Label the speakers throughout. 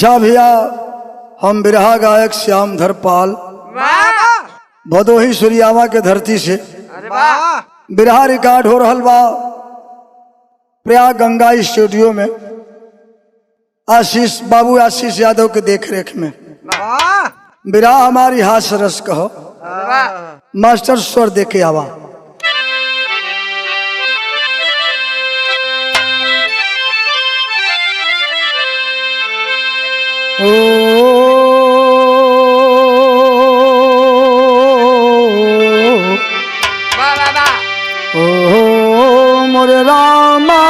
Speaker 1: अच्छा भैया, हम बिरहा गायक श्याम धरपाल भदोही सुरियावा के धरती से बिरहा रिकॉर्ड हो रहा बा प्रयाग गंगा स्टूडियो में आशीष बाबू आशीष यादव के देखरेख में। बिरहा हमारी हास्य रस कहो, मास्टर स्वर देखे आवा। ओ मोरे रामा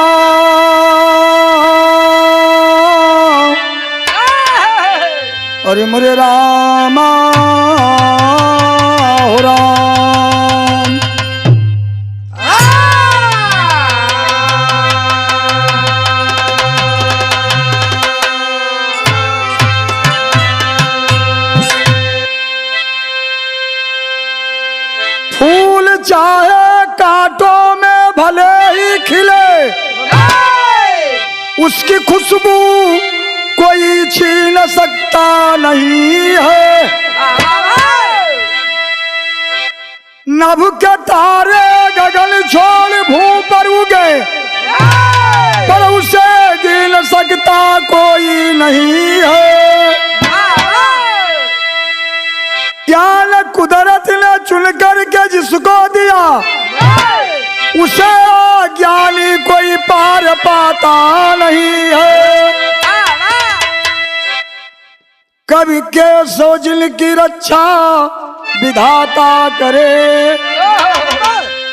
Speaker 1: अरे मोरे रामा हो राम। फूल चाहे कांटों में भले ही खिले, उसकी खुशबू कोई छीन सकता नहीं है। नभ के तारे गगन छोड़ भू पर उगे, पर उसे गिन सकता कोई नहीं है। ज्ञान कुदरत ने चुन करके जिसको दिया, उसे ज्ञानी कोई पार पाता नहीं है। कवि के सोजिल की रक्षा विधाता करे,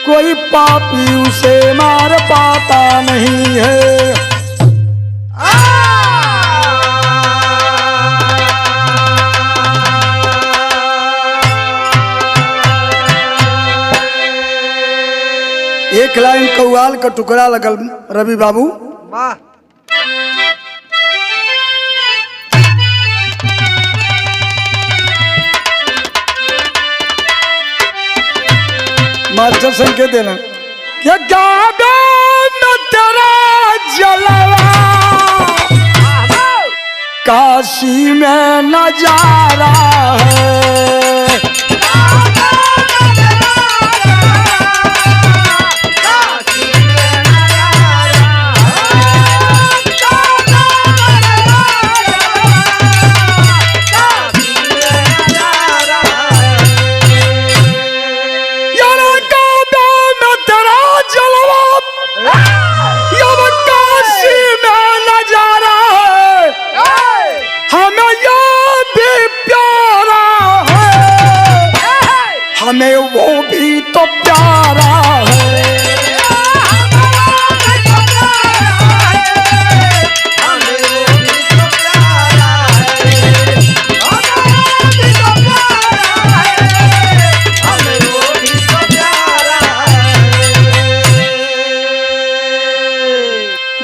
Speaker 1: कोई पापी उसे मार पाता नहीं है। एक लाइन कव्वाल का टुकड़ा लगल रवि बाबू। मास्टर संकेत देना क्या गावे न तेरा जलवा, काशी में नजारा है। हमें वो भी तो प्यारा है।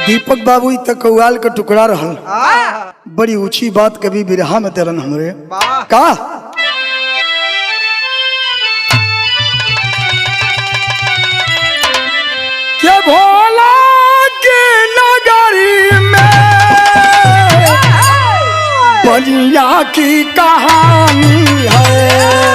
Speaker 1: दीपक बाबू तक कव्वाल का टुकड़ा रहल, बड़ी ऊंची बात कभी बिरहा में तेरन हमरे का। ये भोला की नगरी में बलिया की कहानी है।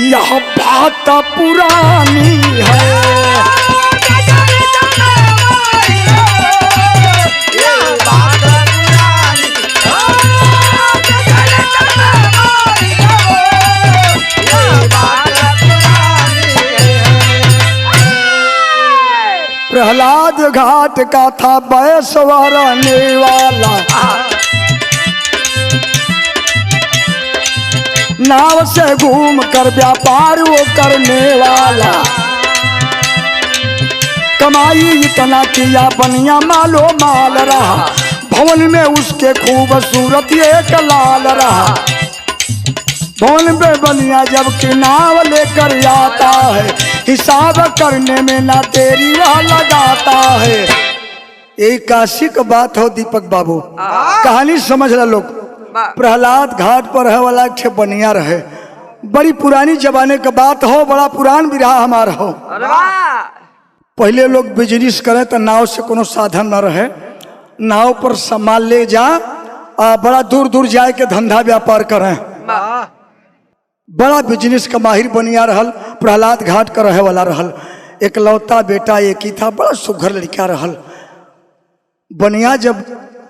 Speaker 1: यह बात पुरानी है। प्रहलाद घाट का था बैसवारने वाला, नाव से घूम कर व्यापार वो करने वाला। कमाई इतना किया बनिया मालो माल रहा, भवन में उसके खूबसूरत एक लाल रहा। भवन पे बनिया जब के नाव लेकर आता है, हिसाब करने में ना देरी वह लगाता है। यही काशी का बात हो दीपक बाबू, कहानी समझ ला लोग। प्रहलाद घाट पर है वाला एक बनिया रहे, बड़ी पुरानी जमाने का बात हो, बड़ा पुरान बिरहा हमारा हो। पहले लोग बिजनेस करें तो नाव से कोनो साधन न रहे, नाव पर सामान ले जा, बड़ा दूर दूर जाए के धंधा व्यापार करें। बड़ा बिजनेस का माहिर बनिया रहल, प्रहलाद घाट का रहे वाला रहल। एक लौता बेटा एक ही था, बड़ा सुघर लड़का रहल। बनिया जब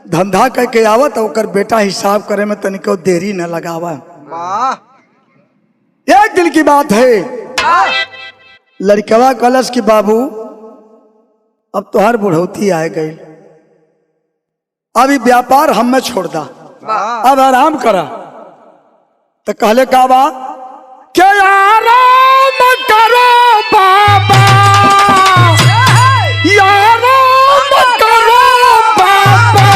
Speaker 1: धंधा करके आवत ओकर बेटा हिसाब करे में तनिको देरी न लगावा। एक दिन की बात है, लड़कवा कलश की बाबू अब तोहार बुढ़ौती आ गई, अभी व्यापार हम में छोड़ दा, अब आराम करा। तो कहले का बा क्या आराम करो बाबा, आराम करो बाबा,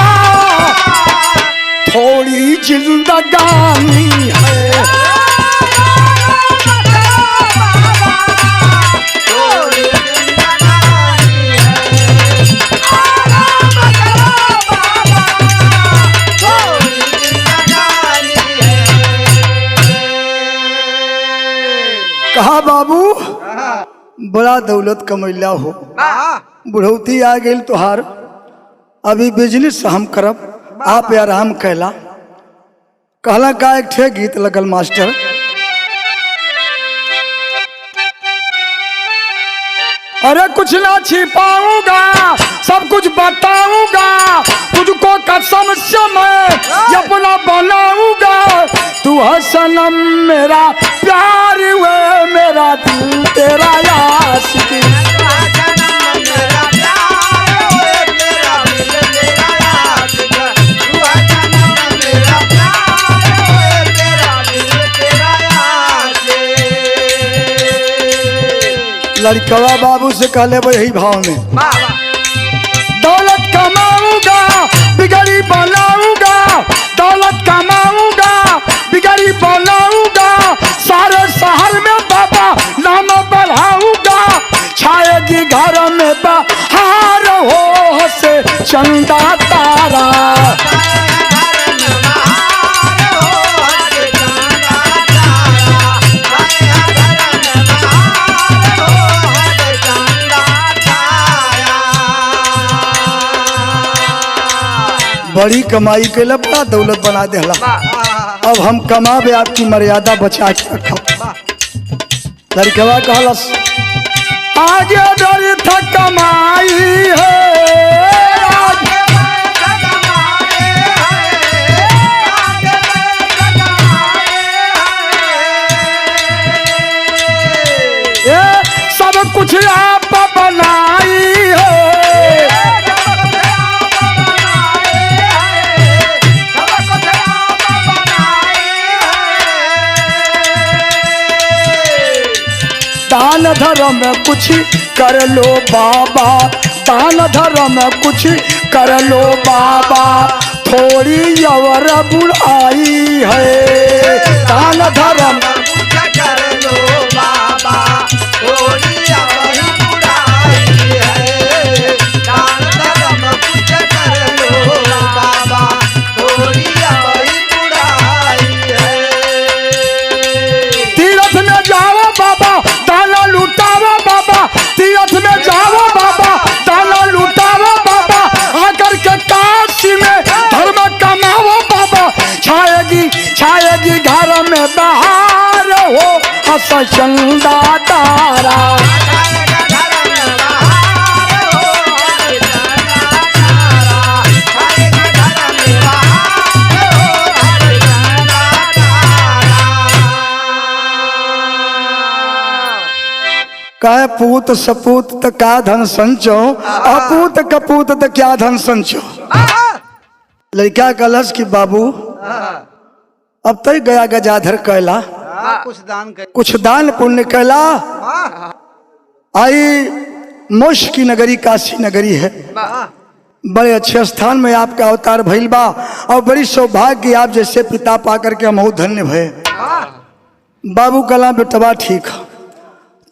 Speaker 1: थोड़ी जिंदगानी है। कहा बाबू बड़ा दौलत कमैला हो, बुढ़ौती आ गई तोहार, अभी बिजनेस हम करब, आप आराम कैला। कहला का एक ठे गीत लगल मास्टर, अरे कुछ ना छिपाऊंगा सब कुछ बताऊंगा, तुझको कसम से मैं अपना बनाऊंगा। तू है सनम मेरा प्यार हुए मेरा दिल तेरा आशिकी। लड़कवा बाबू से कहले वही भाव में, दौलत कमाऊंगा बिगड़ी बनाऊंगा, दौलत कमाऊंगा बिगड़ी बनाऊंगा, सारे शहर में बाबा नाम बढ़ाऊंगा, छाएगी घर में बहार हो से चंदा तारा। बड़ी कमाई के लिए बड़ा दौलत बना देला, अब हम कमावे आपकी मर्यादा बचा के रखा। लड़कवा कहलस आगे डर था कमाई है, ये सब कुछ आप बनाई है। दान धर्म कुछ कर लो बाबा, दान धर्म कुछ कर लो बाबा, थोड़ी और बुढ़ाई है। दान धर्म कुछ कर लो बाबा, थोड़ी और बुढ़ाई है। दान धर्म कुछ कर लो बाबा, थोड़ी और बुढ़ाई है। तीर्थ में जाओ बाबा दाना लुटावा बाबा, तीर्थ में जाओ बाबा दाना लुटावा बाबा, आकर के काशी में धर्म कमाओ बाबा, छाएगी घर में बहार हो हस चंदा तारा। कहे पूत सपूत त का धन संचो, अपूत कपूत त क्या धन संचो। लड़का कलश की बाबू अब तक गया गजाधर कैला, कुछ दान पुण्य कैला। आई मोक्ष की नगरी काशी नगरी है, बड़े अच्छे स्थान में आपका अवतार भइल बा और बड़ी सौभाग्य आप जैसे पिता पा करके हम धन्य भये। बाबू कला बेटवा ठीक है,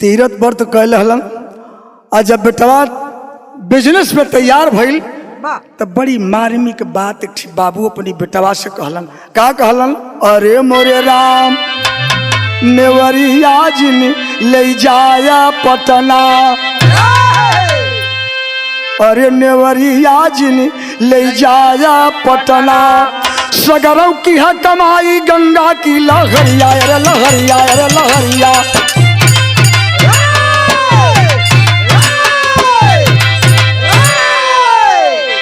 Speaker 1: तीरथ व्रत कैल हलन और जब बेटवा बिजनेस में तैयार भइल तब बड़ी मार्मिक बात बाबू अपनी बेटवा से कहलन। का कहलन? अरे मोरे राम नेवरिया जिन ले जाया पटना, अरे नेवरिया जिन ले जाया पटना, सगरव की है कमाई गंगा की लहरिया, अरे लहरिया, अरे लहरिया।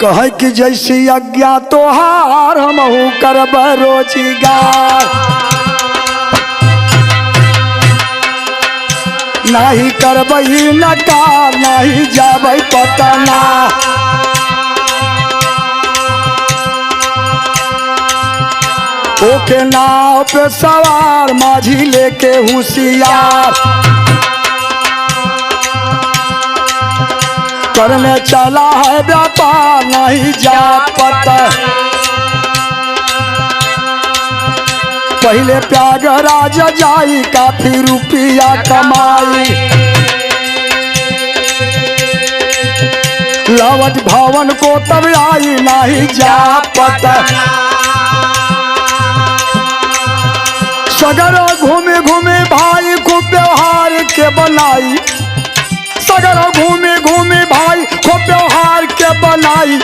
Speaker 1: कहे कि जैसी आज्ञा तोहार हमहू करब रोजगार, नहीं करबई नकार नहीं जाबई पटना। ओके नाव पे सवार माझी लेके होशियार, करने चला है व्यापार नहीं जा पता। पहले प्रयागराज जाई काफी रुपया कमाई, लवट भवन को तब आई नहीं जा पता। सगर घूमे घूमे भाई खूब व्यवहार के बनाई, सगर घूमे घूमे भाई खूब व्यवहार के बनाई,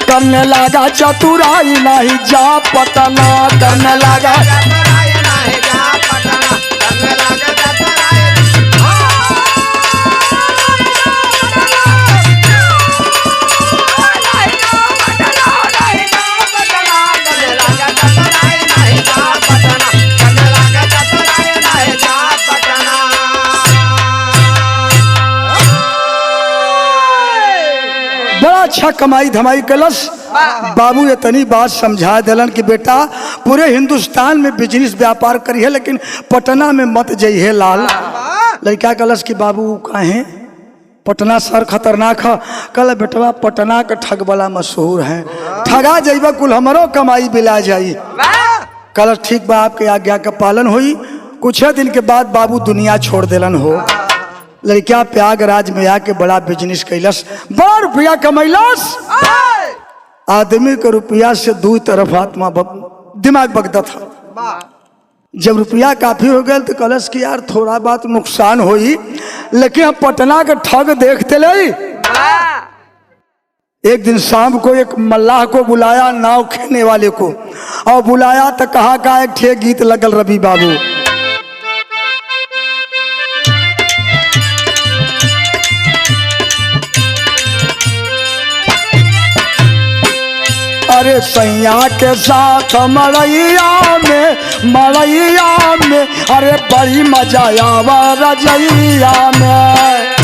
Speaker 1: करने लगा चतुराई नहीं जा पटना, करने लगा अच्छा कमाई धमाई कलश। बाबू इतनी बात समझा दिलन कि बेटा पूरे हिंदुस्तान में बिजनेस व्यापार करिए लेकिन पटना में मत जाइए लाल। लड़का कलश कि बाबू कहे पटना शहर खतरनाक है। कल बेटवा पटना के ठग वाला मशहूर है, ठगा जाइबा कुल हमारो कमाई बिला जाई। कल ठीक बा आपके आज्ञा का पालन हुई। कुछ दिन के बाद बाबू दुनिया छोड़ दिलन हो। लड़का प्रयागराज में आके बड़ा बिजनेस कैलस, बड़ा रुपया कमैलस। आदमी के रुपया से दो तरफ आत्मा दिमाग बगदा था। जब रुपया काफी हो गया तो कलश की यार थोड़ा बात नुकसान हुई लेकिन अब पटना के ठग देखते ले। एक दिन शाम को एक मल्लाह को बुलाया, नाव खेने वाले को, और बुलाया तो कहा का एक ठे गीत लगल रवि बाबू। अरे सैया के साथ मड़ैया में अरे बड़ी मजा आवा रजैया में।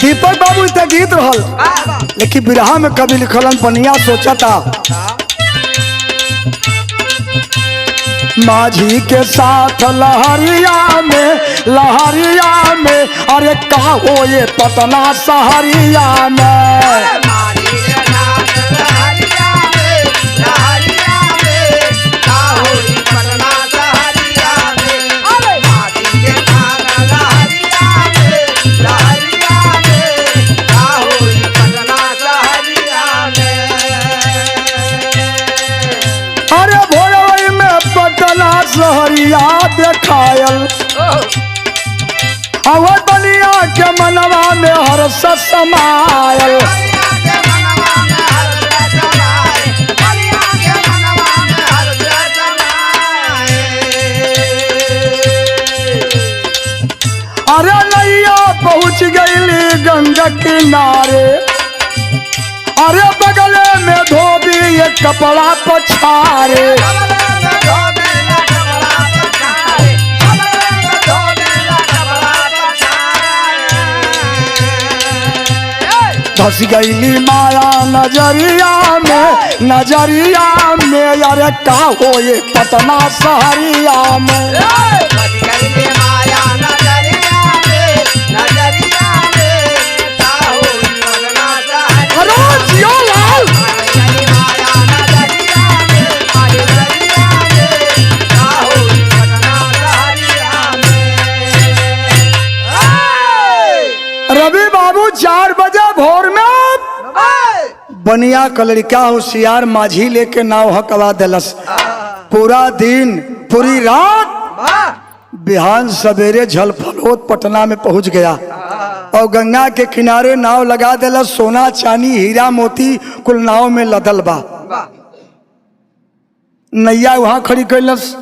Speaker 1: दीपक बाबू इतना गीत रहल लेकिन बिरहा में कभी लिखलन पनिया सोचा था माझी के साथ लहरिया में अरे का हो ये पटना सहरिया में। सहरिया देखायल अवध बलिया के मनवा में हर्ष समायल। अरे नैया पहुँच गई गंगा किनारे, अरे बगले में धोबी ये कपड़ा पछारे। धस गईली माया नजरिया में अरे का हो ये पटना सहरिया में अरे जियो लाल रवि बाबू 4 बजे भोर में बनिया का लड़का होशियार माझी लेके नाव हकवा दिलस। पूरा दिन पूरी रात बिहान सवेरे झलफलोत पटना में पहुंच गया और गंगा के किनारे नाव लगा दिलस। सोना चांदी हीरा मोती कुल नाव में लदल बा। नैया वहां खड़ी कैलस,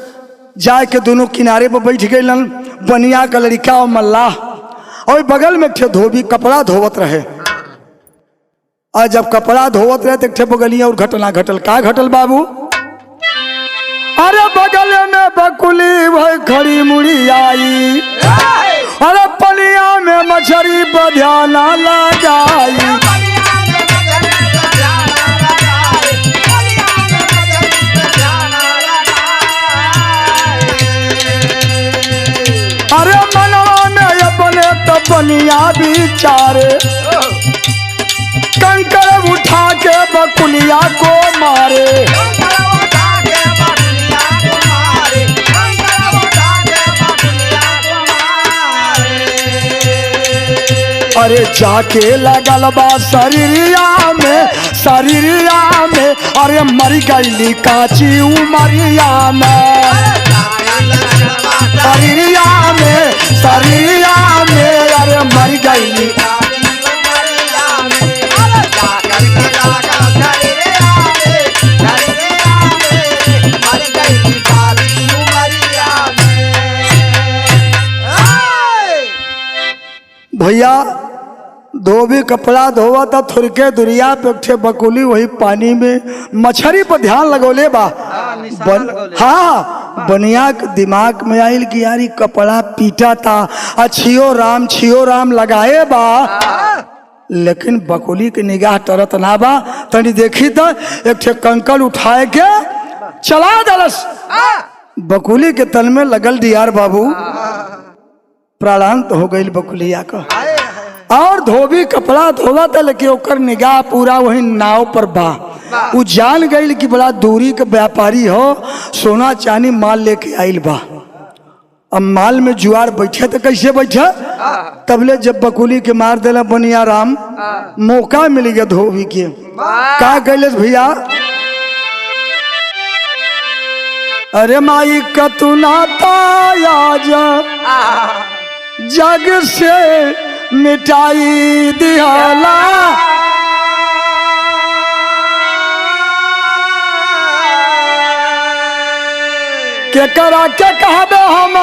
Speaker 1: जाके दोनों किनारे पर बैठ गईलन बनिया का लड़का और मल्लाह। और बगल में एक धोबी कपड़ा धोवत रहे। और जब कपड़ा धोवत रहे तो एक बगलिया और घटना घटल। का घटल बाबू? अरे बगल में बकुली भाई खड़ी मुड़ी आई, अरे पनिया में मछली पर ध्यान लगाई। अरे मनवा में अपने तो बनिया बिचारे कंकर उठा के बकुलिया को मारे। अरे जाके लगल बा शरीरिया में अरे मर गईली काची उमरिया में शरीरिया में अरे मर गईली। भैया धोबी कपड़ा धोवा था थुरके दुरिया पे उठे बकुली वही पानी में मछली पर ध्यान लगौले बा। हाँ बनिया के दिमाग में आयल कि यार कपड़ा पीटा था छियो राम लगाए बा। लेकिन बकुली के निगाह टरत ना बा। तनी देखी तो एक कंकल उठाए के चला दलस। बकुली के तन में लगल दियार बाबू, प्राणांत हो गई बकुलिया का। और धोबी कपड़ा धोवा था लेकिन ओकर निगाह पूरा वही नाव पर बा। वो जान गई कि बड़ा दूरी के व्यापारी हो, सोना चांदी माल लेके आइल बा। अब माल में जुआर बैठे तो कैसे बैठे? तबले जब बकुली के मार देला बनिया राम, मौका मिल गया धोबी के। का कैलस भैया? अरे माई कतुना ताया जग से मिटाई दिहाला। के करा के कहबे हम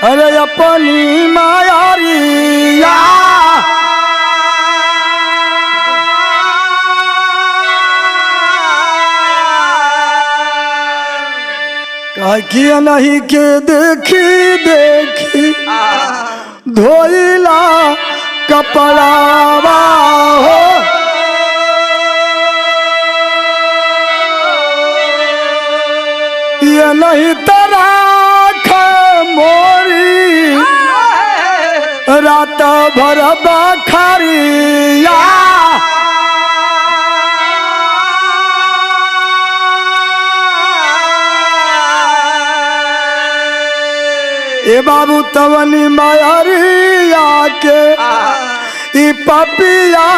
Speaker 1: अरे अपनी मायारिया। किया नहीं के देखी धोइला कपड़ावा हो। ये नहीं तराख मोरी रात भर बखरिया। ए बाबू तवनी मायरिया के ई पपिया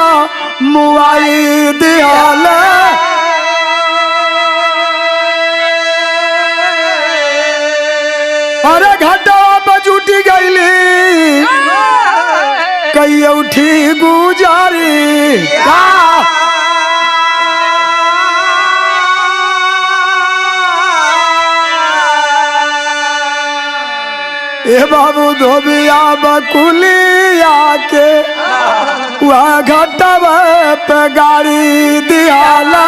Speaker 1: मुआई दियाल। अरे घाटा बजूटी गईली कई उठी गुजारी। ए बाबू धोबिया बकुलिया के वह घटब पे गाड़ी दियाला।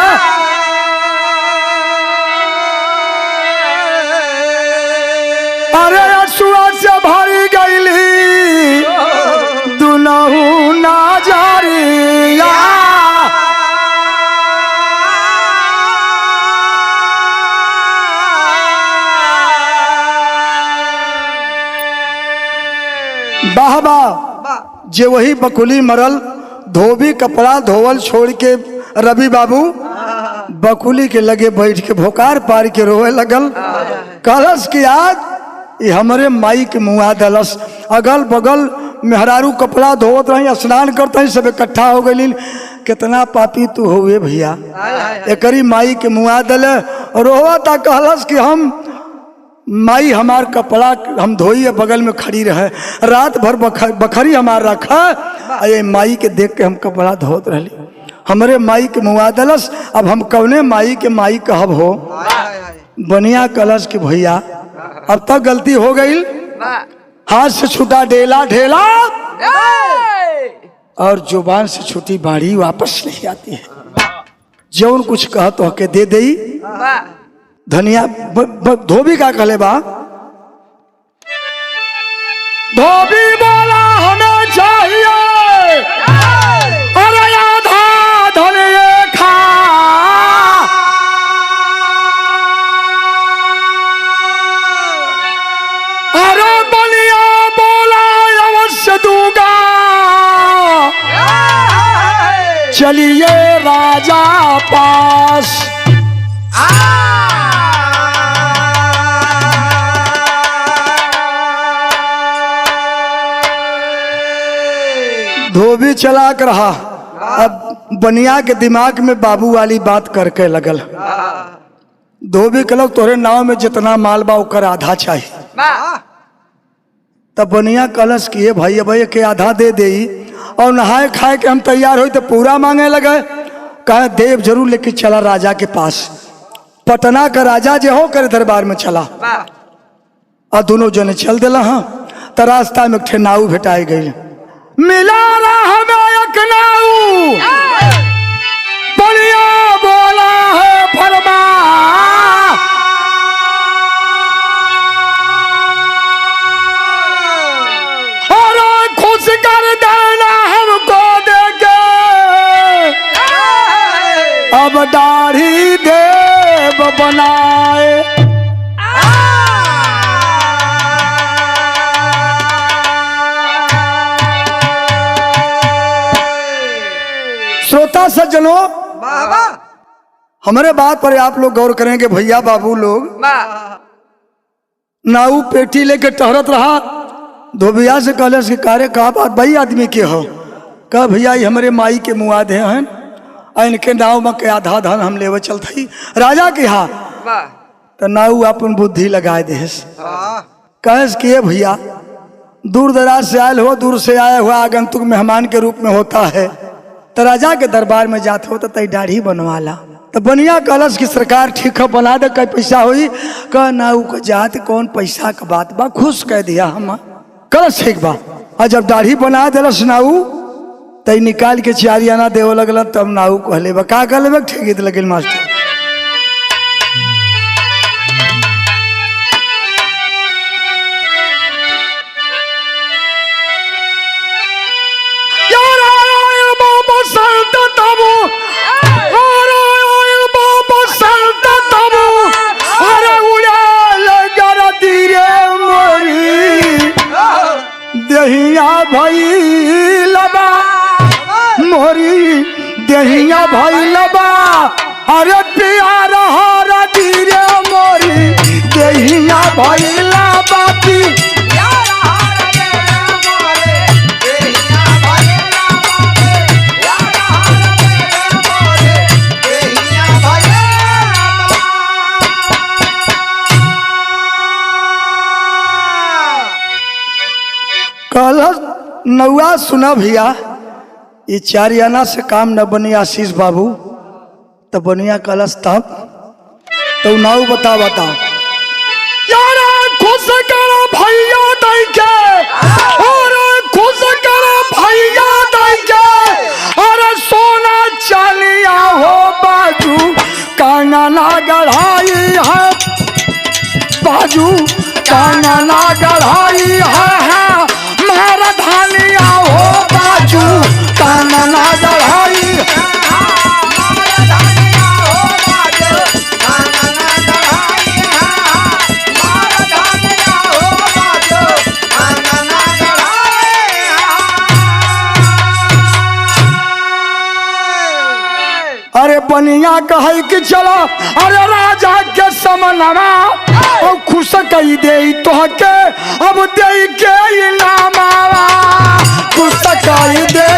Speaker 1: अरे असुआ से भरी गईली दुनहु ना जा वाह वाह। जे वही बकुली मरल, धोबी कपड़ा धोवल छोड़ के रवि बाबू बकुली के लगे बैठ के भोकार पार के रोए लगल। कहलस कि आज ये हमारे माई के मुआ दलस। अगल बगल मेहरारू कपड़ा धोवत रही, स्नान करते ही सब इकट्ठा हो गई। कितना पापी तू हुए भैया, एकरी माई के मुआ दल रोवा था। कहलस कि हम माई हमार कपड़ा हम धोई बगल में खड़ी रहे, रात भर बखरी हमार रखा, ये माई के देख के हम कपड़ा धोत रही, हमरे माई के मुआ दलस। अब हम कौने माई के माई कहब हो। बनिया कलश के भैया अब तक गलती हो गई, हाथ से छूटा ढेला ढेला और जुबान से छूटी बाड़ी वापस नहीं आती है। जौन कुछ कह तो के दे दई। धनिया धोबी का कहले बा, धोबी बोला हमें चाहिए अरे आधा धनिया खा। अरे बलिया बोला अवश्य दूंगा, चलिए राजा पास। धोबी चलाक रहा। अब बनिया के दिमाग में बाबू वाली बात करके लगल। धोबी कहल तोरे नाव में जितना माल बा ओकर आधा चाहिए। तब बनिया कलश किए भाई भाई के आधा दे दे और नहाए खाए के हम तैयार हो तो पूरा मांगे लगे। कहे देव जरूर लेके चला राजा के पास। पटना का राजा जो हो करे दरबार में चला और दोनों जने चल दिला। हाँ तो रास्ता में एक नाऊ भेटाई गई। मिला हमें एक नाऊ, बलिया बोला है फरमा, और खुश कर देना हमको देके, अब दाढ़ी देव बनाए। श्रोता सज्जनों, हमारे बात पर आप लोग गौर करेंगे। भैया बाबू लोग नाऊ पेटी लेके टहरत रहा। धोबिया से कहले कि कार्य का बात भाई आदमी के हो। कह भैया ये हमारे माई के मुआ दे हैं, इनके नाव में के आधा धन हम लेवे चलते राजा के यहाँ। तो नाऊ अपन बुद्धि लगाए दे। कहे कि भैया दूर दराज से आयल हो, दूर से आया हुआ आगंतुक मेहमान के रूप में होता है, तो राजा के दरबार में जाते हो तो तई दाढ़ी बनवाला। तो बनिया कलश की सरकार ठीक है बना दे, कई पैसा हुई। कह नाऊ को जात कौन पैसा का बात बा, खुश कह दिया हम कलश ठीक बा। और जब दाढ़ी बना दिलस नाऊ तई निकाल के 4 आना देव लगल। तब नाऊ कहले बा का कहले ठीक लगे मास्टर। दहिया भाई लबा मोरी दहिया भाई लबा, अरे प्यार हारा धीरे मोरी दहिया भाई लबा। कहलस नौआ सुना भैया ये 4 आना से काम न बनी आशीष बाबू। तो बनिया कहलस तब तो नाऊ बता यार खुश करो भैया दई के, और खुश करो भैया दई के, और सोना चालिया हो बाजू कांगना गढ़ाई है, बाजू कांगना गढ़ाई है, मारा धानिया हो बाजू कांगना गढ़ाई। बनिया कहे कि चला अरे राजा के समनवा और खुश कही दे तोहके अब दे के इनामावा खुश कही दे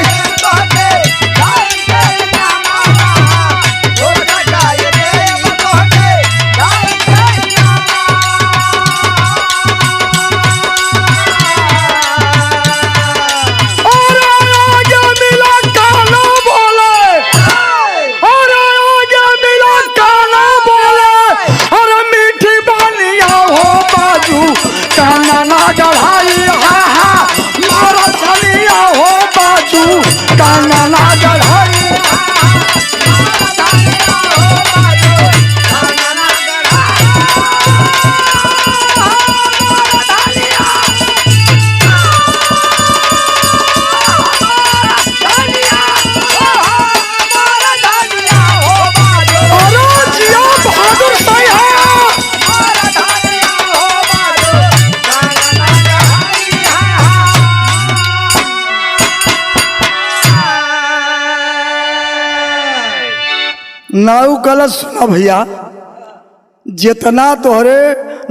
Speaker 1: नाव कलश सुना भैया जितना तोहरे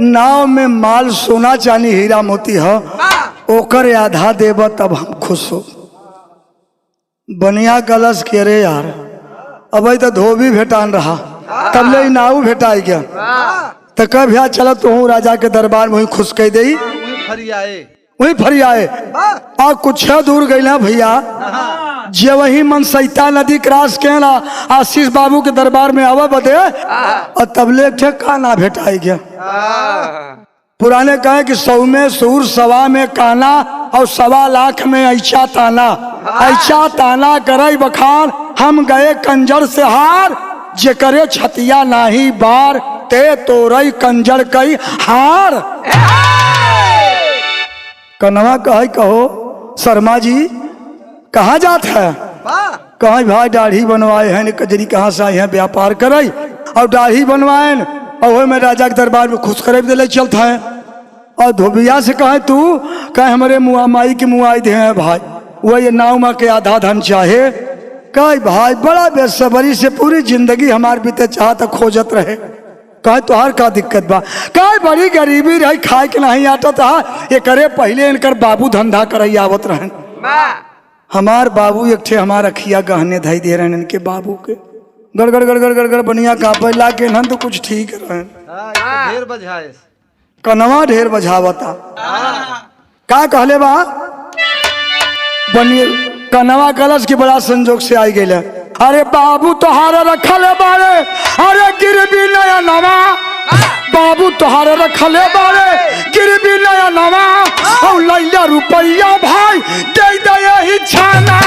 Speaker 1: नाव में माल सोना चांदी हीरा मोती है ओकर आधा देब तब हम खुश हो। बनिया कलश के रे यार अब तो धोबी भेटान रहा तब ले नाव भेटाई गया तो कब भैया चल तू राजा के दरबार में खुश कह दे वही फरी आए और कुछ दूर गई ना भैया जे वही मनसैता नदी क्रॉस के ना आशीष बाबू के दरबार में आवा बदे और तबले का ना भेटाई गया। पुराने कहे कि 100 में सूर 1.25 में काना और 1.25 लाख में ऐसा ताना करे बखान हम गए कंजर से हार जे करे छतिया नाही बार ते तोरई कंजर कई हार। कनवा कहे कहो शर्मा जी कहाँ जात है कहाँ भाई दाढ़ी बनवाए हैं कजरी कहाँ से आए हैं व्यापार करे और दाढ़ी बनवाए और में राजा के दरबार में खुश करे दिले चलता है और धोबिया से कहे तू कहे हमारे मुआ माई के मुआई दे हैं भाई वो ये नाव माँ के आधा धन चाहे कहे भाई बड़ा बेसब्री से पूरी जिंदगी हमार बीते चाहता खोजत रहे कहे तोहार का दिक्कत बा कहे बड़ी गरीबी रही खाए के नहीं आता था ये करे पहले इनकर बाबू धंधा कर आवत रहन हमार बाबू एक ठे हमार अखिया गहने धई दे रहे इनके बाबू के गड़गड़ गड़गड़ गड़गड़ बनिया कापे ला के नन तो कुछ ठीक रहन
Speaker 2: ढेर बजाए
Speaker 1: कनवा ढेर बजावता का कहले बा बनिया कनवा कलश के बड़ा संजोग से आई गई अरे बाबू तोहारा रखले बारे अरे गिरबी नया नवा बाबू तोहारा रखले बारे गिरबी नया नवा और लैला रुपया भाई दे दे ही छाना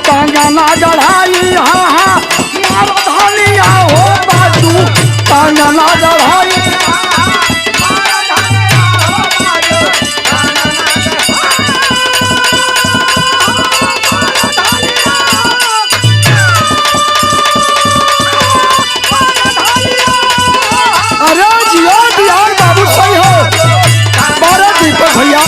Speaker 1: कांगना गढ़ाई हाँ हाँ मारो धनिया हो बाजू कांगना गढ़ाई अरे जियो बिहार बाबू सही हो 12 दीपक भैया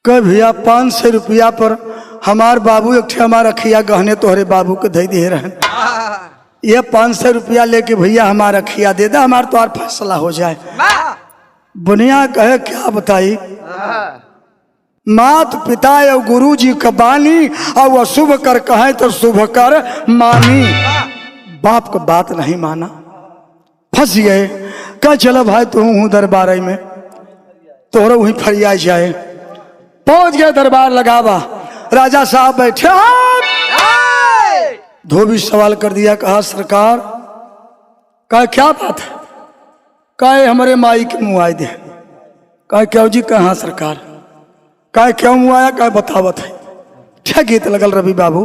Speaker 1: कह भैया 500 रुपया पर हमार बाबू एक ठे हमार अखिया गहने तोहरे बाबू के दे दे रहे ये 500 रुपया लेके भैया हमारा अखिया दे दे हमार तो फैसला हो जाए। बुनिया कहे क्या बताई मात पिता और गुरु जी का बानी और अशुभ कर कहे तो शुभ कर मानी बाप का बात नहीं माना फंस गए कह चलो भाई तू हूँ दरबार में तोहरा वहीं फरिया जाए पहुंच गए दरबार लगावा राजा साहब बैठे धोबी सवाल कर दिया कहा सरकार कहा क्या बात है कहे हमारे माई के मुँह आए दे कहे क्यों जी कहाँ सरकार, कहे क्यों मुँह आया, कहे बतावत है। क्या गीत लगल रवि बाबू।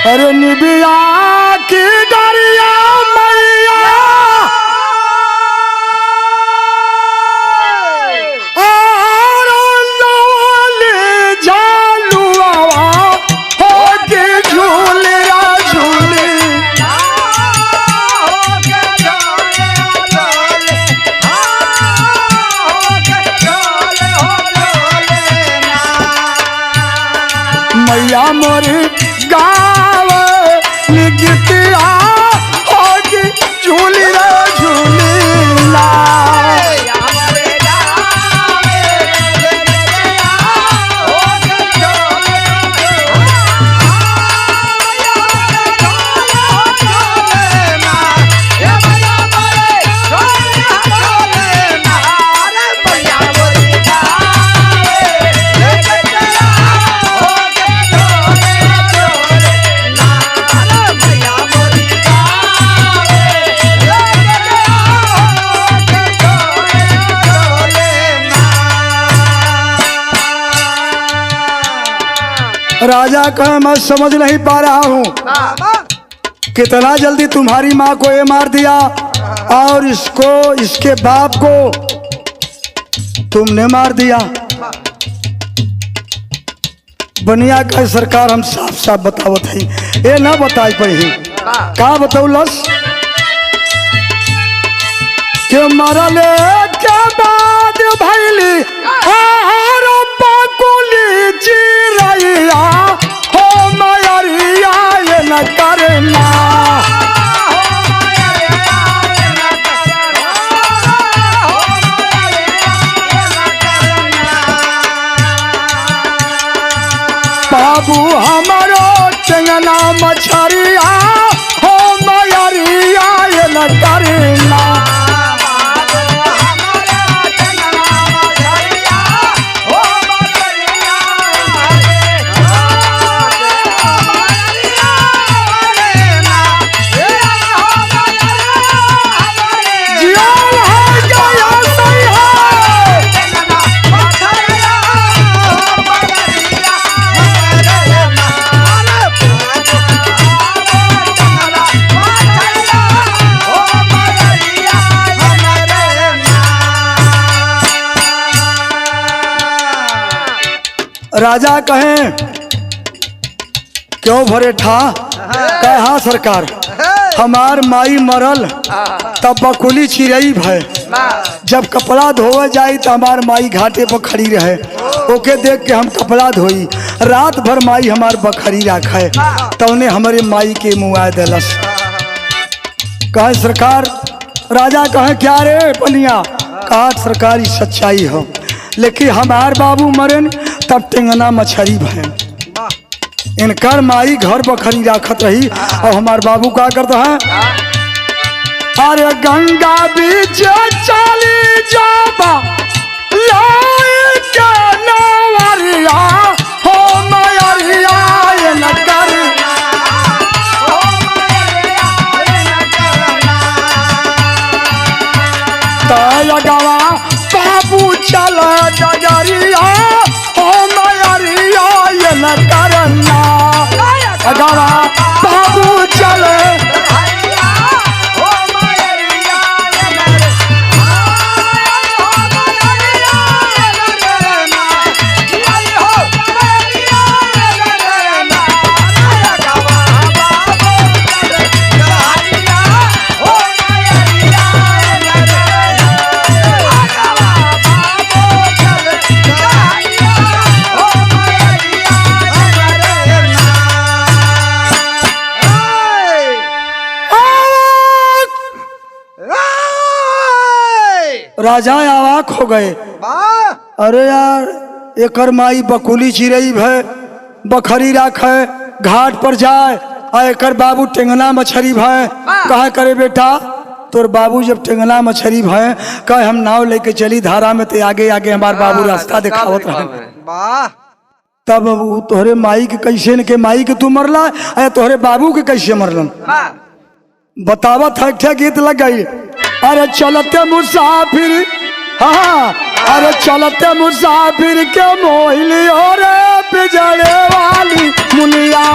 Speaker 1: अरे निबिया की डरिया मैया और लवली झालुआ हो के झूलिया झूली। मैया मोरी गाँव निगतिया होगी झूली रे झूलीला। राजा कहे मैं समझ नहीं पा रहा हूँ कितना जल्दी तुम्हारी माँ को ये मार दिया और इसको, इसके बाप को तुमने मार दिया। बनिया का सरकार हम साफ साफ बतावत है, ये ना बताई पही का बतौलस के मरले के बाद भैली चिरैया हो मयरिया ये न करना। बाबू हमारो चंगना मछरिया हो मयरिया ये न करना। राजा कहें क्यों भरे ठा, कहे हाँ सरकार हमार माई मरल तब बकुली चिरई भय, जब कपड़ा धोवे जाई तो हमार माई घाटे पर खड़ी रहे, ओके देख के हम कपड़ा धोई, रात भर माई हमार बखरी रखे तो उन्हें हमारे माई के मुँह दिलस। कहे सरकार, राजा कहे क्या रे पनिया, कहा सरकारी सच्चाई हो, लेकिन हमार बाबू मरे तब टेंगना मछरी भय, इनकर माई घर बखरी राखत रही और हमार बाबू का करता है। अरे गंगा बीच चली जाबा लाई के नवरिया हो मयरिया ये न करना। तय गवा बाबू चल डगरिया हो मयरिया ये न करना। गवा बाबू चले राजा आवाक हो गए। अरे यार एकर माई बकुली चिरई भय, बखरी राखे, घाट पर जाए और एकर बाबू टेंगना मछरी भय। कहा करे बेटा तोर बाबू जब टेंगना मछरी भय, कहे हम नाव लेके चली धारा में, तो आगे आगे हमार बाबू रास्ता दिखावत रहे। तब तोहरे माई के कैसे न के माई के तू मरला, अरे तोहरे बाबू के कैसे मरलन बतावा था। गीत लग गई। अरे चलते मुसाफिर हाँ अरे चलते मुसाफिर के मोहिलियो रे बिजड़े वाली मुनिया।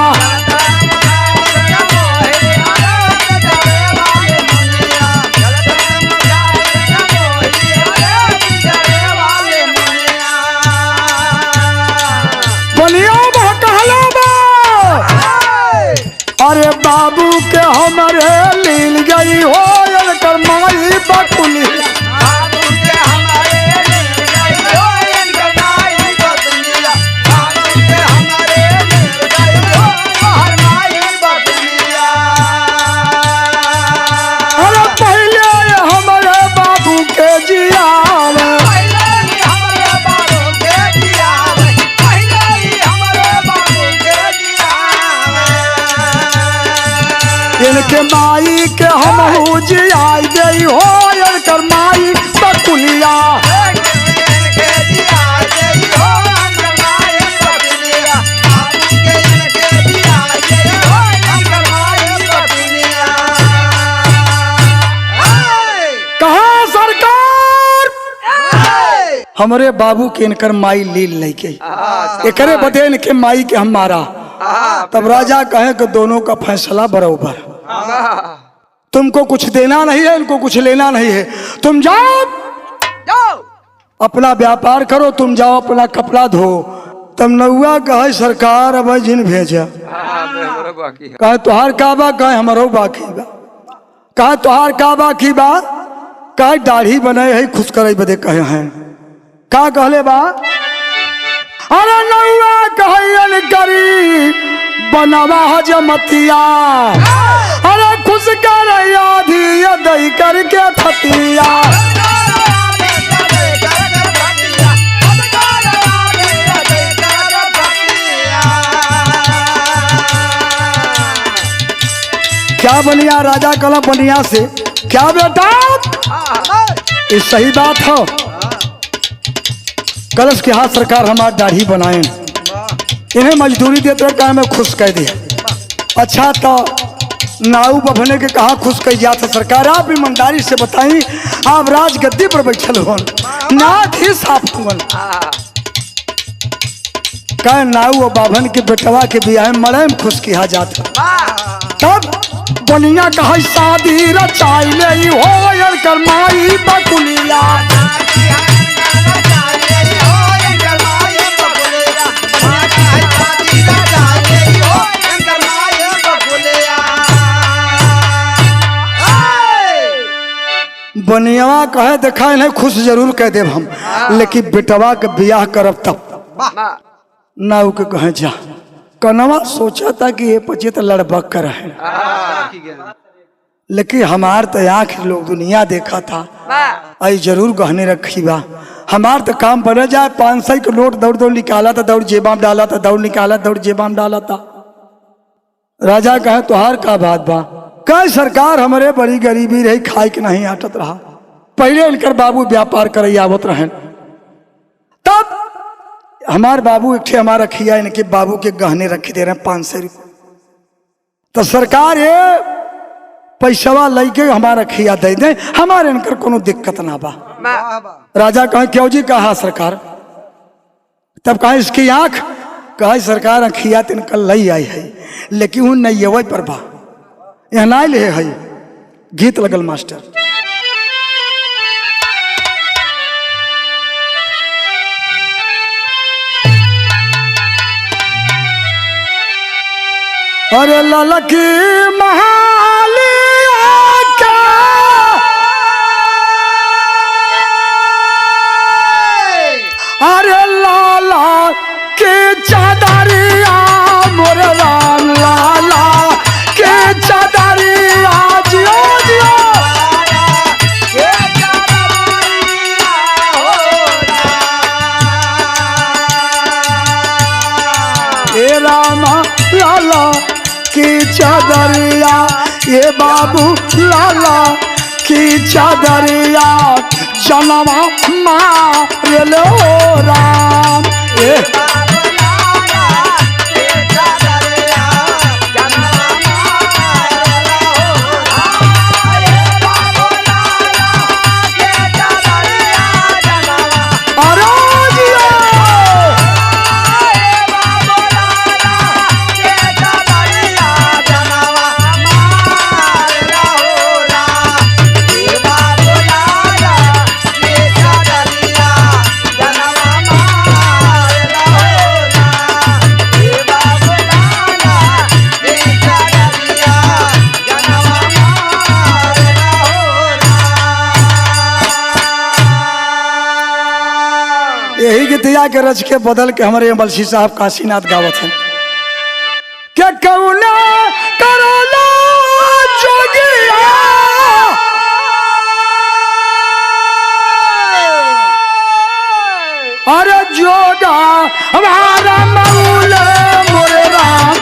Speaker 1: बोलियो कहलो अरे बाबू के हमारे लील गई हो कर माई बकुली। अरे पहले हमारे बाबू के जिया इनके माई के हम जियाई गई हो कर माई बकुलिया। कहाँ सरकार हमारे बाबू के इनकर माई लील नहीं गई एकरे बदे इनके माई के हम मारा। तब राजा कहे कि दोनों का फैसला बराबर, तुमको कुछ देना नहीं है इनको कुछ लेना नहीं है, तुम जाओ अपना व्यापार करो, तुम जाओ अपना कपड़ा धो। तब नौआ कहे सरकार अब जिन भेजा कहे तुहार का बा कहे हमारो बाकी बा कहे तुहार का बाकी बा कहे दाढ़ी बने है खुश करे बदे कहे हैं का कहले बा। अरे नौआ कहे करी बनवा जमतिया अरे खुश कर आधी दई करके थतिया। क्या बनिया राजा कला बनिया से क्या बेटा ये सही बात हो कलश के हाथ सरकार हमारी दाढ़ी बनाए इन्हें मजदूरी देते का मैं खुश कह दिया। अच्छा तो नाऊ बभने के कहा खुश कह जाता सरकार आप ईमानदारी से बताई आप राजगद्दी पर बैठल हो नाथ ही साफ हुआ कह नाऊ और बाभन के बेटवा के बियाह मड़े में खुश किया जाता। तब बनिया कहा शादी रचाई ले हो कर माई बकुलिया। बनियावा कहे देखा इन्हें खुश जरूर कह देव हम लेकिन बेटवा के बियाह करब तब नाऊ के कहे जा कनवा सोचा था कि ये पचे तो लड़बक कर है लेकिन हमार तो आँख लोग दुनिया देखा था आई जरूर गहने रखी बा हमार तो काम बने जाए 500 के नोट दौड़ दौड़ निकाला था दौड़ जेबाम डाला था दौड़ निकाला दौड़ जेबाम डाला था। राजा कहे तुहार का बात बा कई सरकार हमारे बड़ी गरीबी रही खाई के नहीं आटत रहा पहले इनकर बाबू व्यापार कर आवत रहे तब हमार बाबू एक हमारा खिया इनके बाबू के गहने रखे दे रहे हैं 500 रुपये तो सरकार ये पैसवा लेके हमारा खिया दे दे हमारे इनकर कोनो दिक्कत ना बा। राजा कहे क्यों जी कहा सरकार तब कहा इसकी आंख कहा सरकार खिया तो इनका लई आई है लेकिन उन नहीं ये पर बा यहाँ ना ले है गीत लगल मास्टर। अरे ललकी महालिया का अरे लाला के चादरिया मोर राम लाला के चादरिया जियो जियो हे रामा लाला की चादरिया ये बाबू लाला की चादरिया जनवा मार लो राम ये गीतिया के रच के बदल के हमारे बलसी साहब काशीनाथ गावत हैं क्या कौना करोला जोगिया अरे जोगा हमारा मौला मोरे राम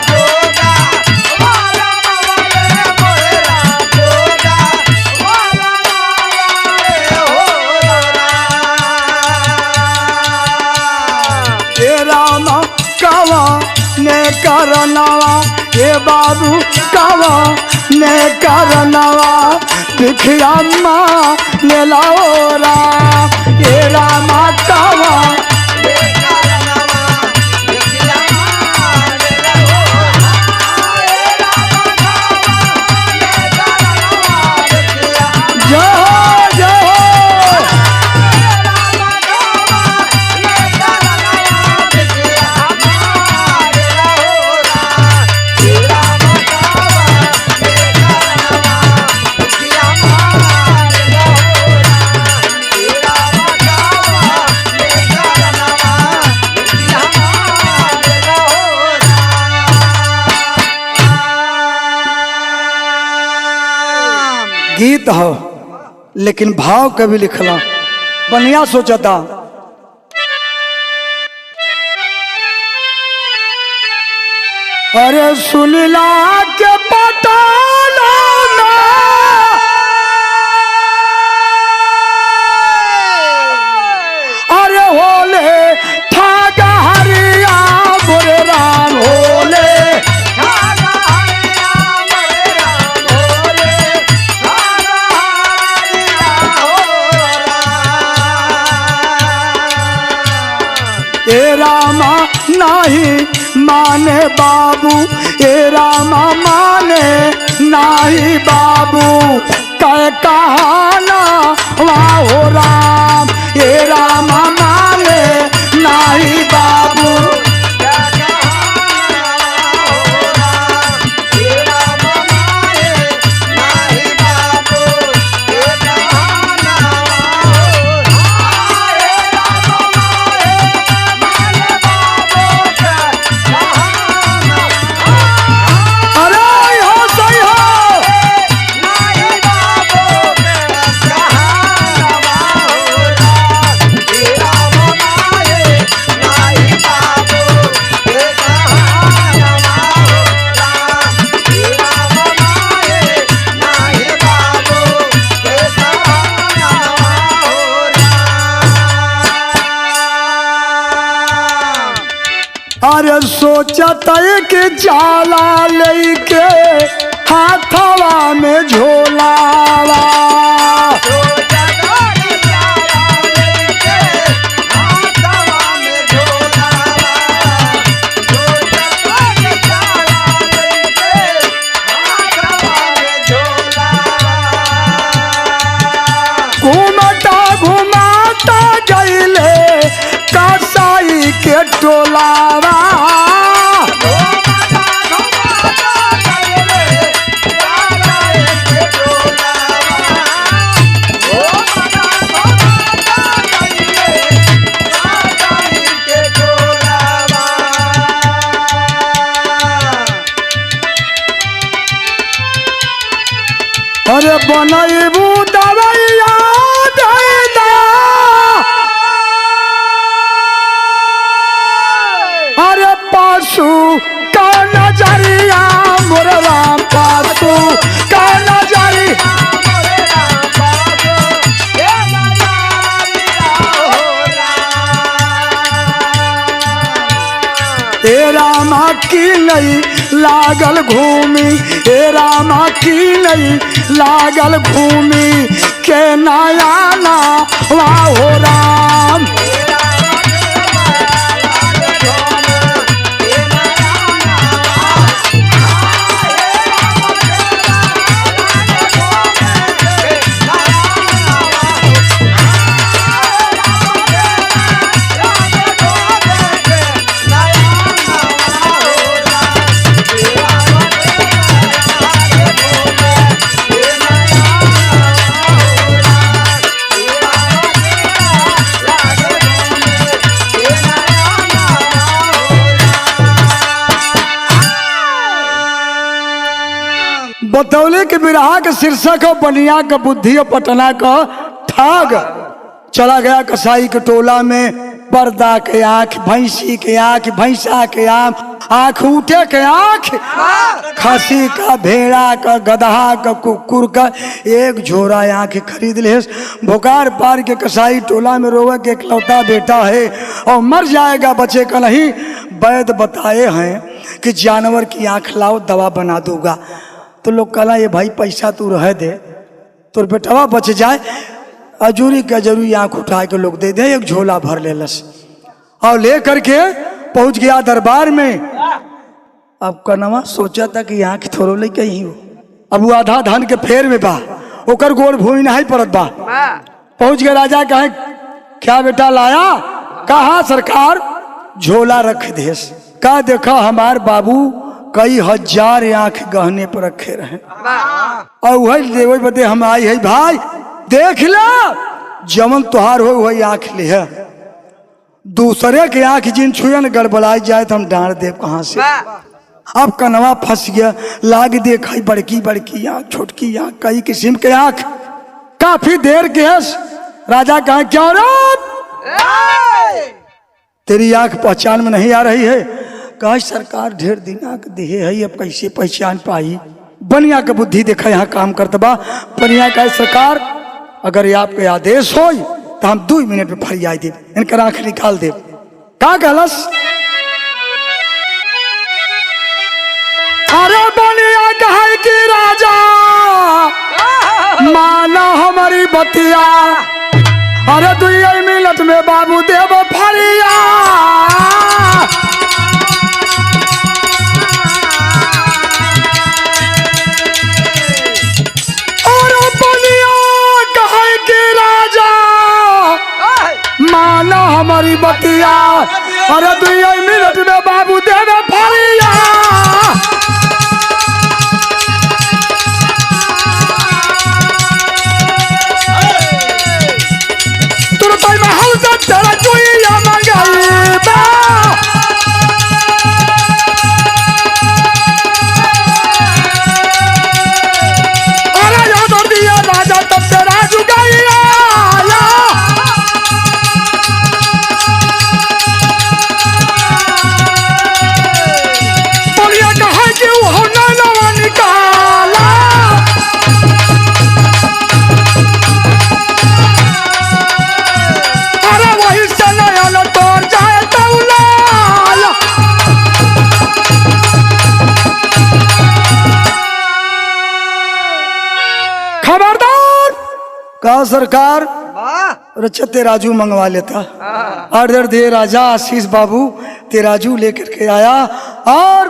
Speaker 1: ने करनवा ये बाबू कावा ने करनवा पिखिया माँ ने लाओरा ये रामा कावा ने करनवा पिखिया माँ ने लाओरा ये रामा कावा ने करनवा पिखिया जय जय गीत हो लेकिन भाव कभी लिखला बढ़िया सोचता अरे सुनला के पटाला अरे होले ठागा हरिया बोरे राम होले रामा नहीं माने बाबू ए रामा माने नहीं बाबू कह कहाना वाह हो राम ए रामा माने नहीं बाबू अरे सोचता कि जाला लेके हाथवा में झोलावा घूमता घुमाता गईले कसाई के टोलावा अरे बनैबू दवैया दैदा अरे पासू का नजरिया मोरे राम पासू का नजरिया ए रामा की नहीं लागल घूमी ए रामा की नहीं लागल घूमी के नयाना वाह हो राम बतौले के बिरहा के शीर्षक हो बनिया का बुद्धि और पटना का ठाग। चला गया कसाई के टोला में, पर्दा के आंख, भैंसी के आंख, भैंसा के आंख, ऊँटे के आंख, खसी का, भेड़ा का, गदहा का, कुकुर का एक झोरा आंख खरीद ले। भोकार पार के कसाई टोला में रोवे के इकलौता बेटा है और मर जाएगा, बचे का नहीं। वैद्य बताए हैं कि जानवर की आंख लाओ, दवा बना दूंगा। तो लोग कहला ये भाई पैसा तू रह दे, तो बेटवा बच जाए। अजूरी का जरूरी आंख उठा के लोग दे दे, एक झोला भर ले लस और ले करके पहुंच गया दरबार में। अब कनवा सोचा था कि आंख थोड़ो ले कहीं हो, अब वो आधा धान के फेर में बा, ओकर गोर भूमि नहीं पड़त बा। पहुंच गया राजा, कहे क्या बेटा लाया? कहा सरकार झोला रख देस। का देखा हमार बाबू कई हजार आंख गहने पर रखे रहे और वही देवे बदे हम आई है भाई, देख ला जमन तुहार हो वही आंख ले है। दूसरे के आंख जिन छुए न गड़बड़ाई जाए तो हम डांट दे कहां से। अब कनवा फंस गया, लाग देख बड़की बड़की आंख, छोटकी आंख, कई किस्म के आंख। काफी देर के राजा कहा क्या तेरी आंख पहचान में नहीं आ रही है? कहा सरकार ढेर दिन आंख देहे है, अब कैसे पहचान पाई? बनिया का बुद्धि देखा यहाँ काम करता बा। बनिया का सरकार अगर ये आपके आदेश हो तो हम 2 मिनट में फरियाई दे, इनका आंख निकाल दे। का कहलस? अरे बनिया कहे कि राजा माना हमारी बतिया, अरे 2 मिनट में बाबू देव फरिया। माना हमारी बतिया, अरे 2 मिनट में बाबू देवे फरिया। तुरंत में हम सब तेरा चुईया मंगाई बा। अरे याद दिया राजा तब तेरा जुगाइया। कहा सरकार अच्छा तेराजू मंगवा लेता। ऑर्डर दे राजा आशीष बाबू तेराजू लेकर के आया और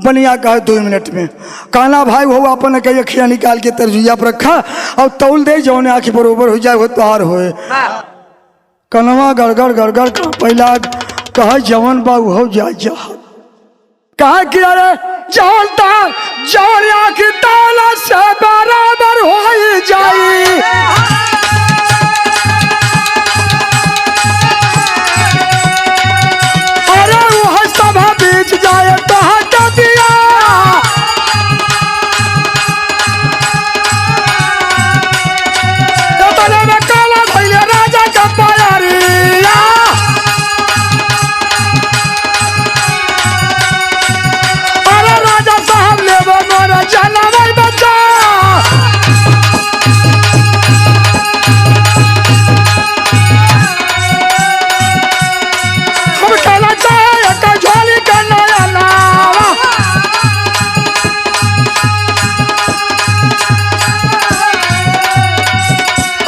Speaker 1: बनिया कहा 2 मिनट में। काना भाई वो अपन कई अखियाँ निकाल के तरजुया पर रखा और तौल दे जो आँखी बरोबर हो जाए वो तोहार होए। कनवा गड़गड़ गड़गड़ पहला कहा जवन बाबू हो जा जा। कहा कि अरे जानता जवन आँख ताला से बराबर हो जाई। अरे वह सभा बीच जाए तो हटा दिया। तो बने में काला भैया राजा का पायरिया। अरे राजा साहब ले वो मोरा जाना भाई बच्चा। हम कहना चाहे का झोली का नया नावा।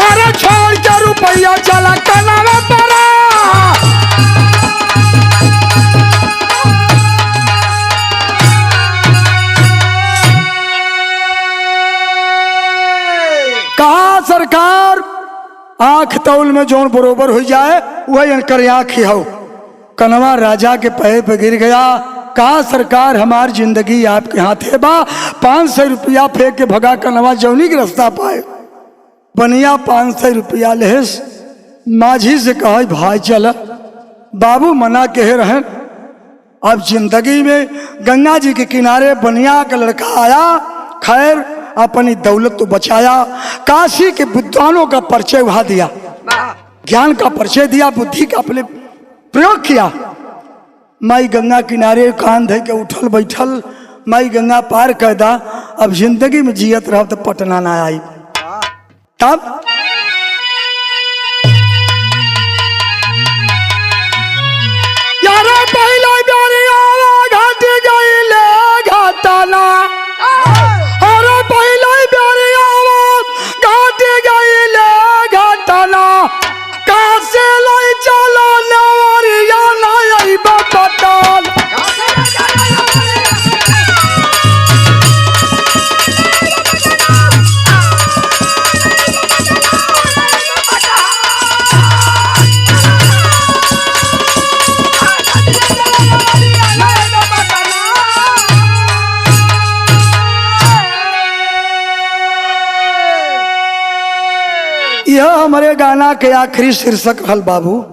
Speaker 1: अरे छोड़ के रुपया चला कनावा पड़ा। कहा सरकार आंख तौल में जोन बरोबर हो जाए वही इनकर आंख ही हो। कनवा राजा के पैर पे गिर गया। कहा सरकार हमार जिंदगी आपके हाथ है बा। 500 रुपया फेंक के भगा कनवा जौनी की रास्ता पाए। बनिया 500 रुपया लेस माझी से कहा भाई चल। बाबू मना कहे रहे। अब जिंदगी में गंगा जी के किनारे बनिया का लड़का आया खैर अपनी दौलत तो बचाया, काशी के विद्वानों का परिचय वहां दिया, ज्ञान का परिचय दिया, बुद्धि का अपने प्रयोग किया। माई गंगा किनारे कान धे के उठल बैठल, माई गंगा पार कर दा, अब जिंदगी में जियत रह तो पटना ना आई। तब यारे पहले बेरिया घाट गई ले घाटना, अरे पहले बेरिया घाट गई ले घाटना, कासे लाई चलो नवरिया ना आई बपटल। यह हमारे गाना के आखिरी शीर्षक हल बाबू।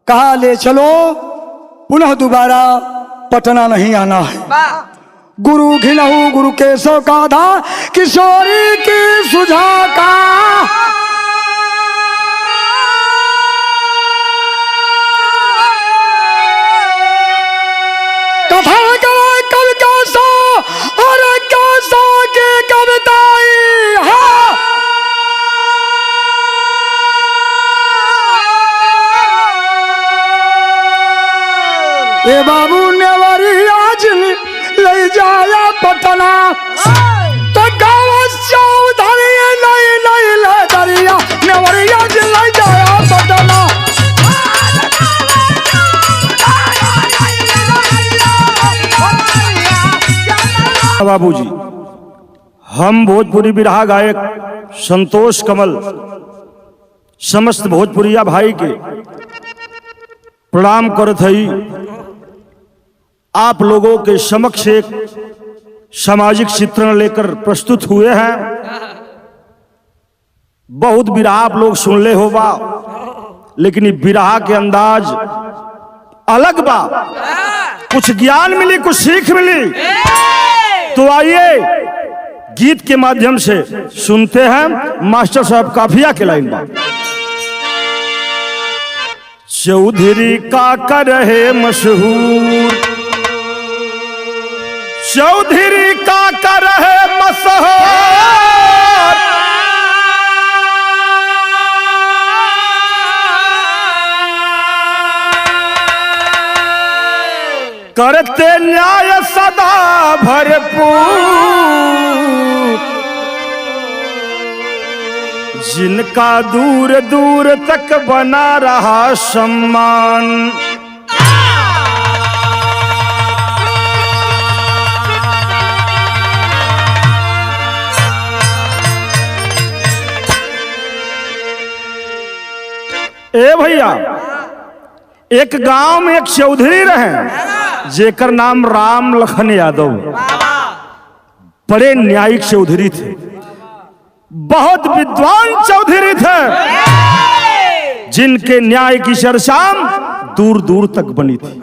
Speaker 1: कहा ले चलो पुनः दोबारा पटना नहीं आना है। गुरु घिनहु गुरु केशव का था, किशोरी की सुझा का कथा करे कवि कैसा और कैसा की कविताई है। ए बाबू नेवरिया ले जाया पटना, तो गाँव चौधरी नहीं नहीं ले दरिया, नेवरिया ले जाया पटना।
Speaker 2: बाबूजी, हम भोजपुरी बिरहा गायक संतोष कमल समस्त भोजपुरिया भाई के प्रणाम करत हई। आप लोगों के समक्ष एक सामाजिक चित्रण लेकर प्रस्तुत हुए हैं। बहुत बिरहा आप लोग सुन ले होगा, लेकिन ये बिरहा के अंदाज अलग बा, कुछ ज्ञान मिली, कुछ सीख मिली। तो आइए गीत के माध्यम से सुनते हैं। मास्टर साहब काफिया के लाइन बा। चौधरी का कर है मशहूर, चौधरी का कर है मशहूर, करते न्याय सदा भरपूर, जिनका दूर दूर तक बना रहा सम्मान। ए भैया, एक गांव में एक चौधरी रहे जेकर नाम राम लखन यादव। बड़े न्यायिक चौधरी थे, बहुत विद्वान चौधरी थे, जिनके न्याय की चर्चा दूर दूर तक बनी थी।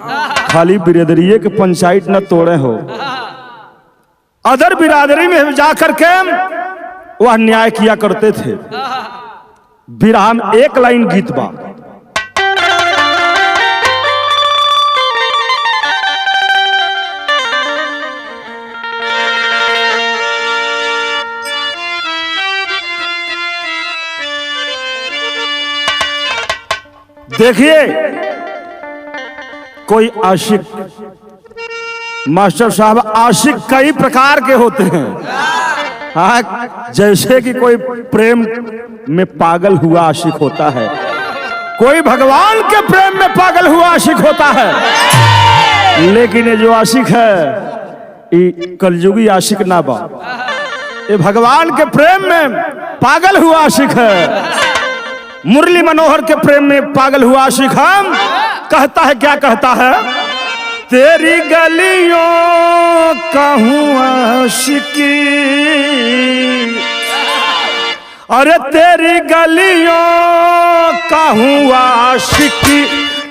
Speaker 2: खाली बिरादरी के पंचायत न तोड़े हो, अदर बिरादरी में जाकर के वह न्याय किया करते थे। बिरहा में एक लाइन गीत बा। देखिए, कोई आशिक, मास्टर साहब, आशिक कई प्रकार के होते हैं। हाँ, जैसे कि कोई प्रेम में पागल हुआ आशिक होता है, कोई भगवान के प्रेम में पागल हुआ आशिक होता है। लेकिन ये जो आशिक है, ये कलयुगी आशिक ना बा, ये भगवान के प्रेम में पागल हुआ आशिक है। मुरली मनोहर के प्रेम में पागल हुआ आशिक हम कहता है, क्या कहता है? तेरी गलियों का हूँ आशिकी, अरे तेरी गलियों का हूँ आशिकी,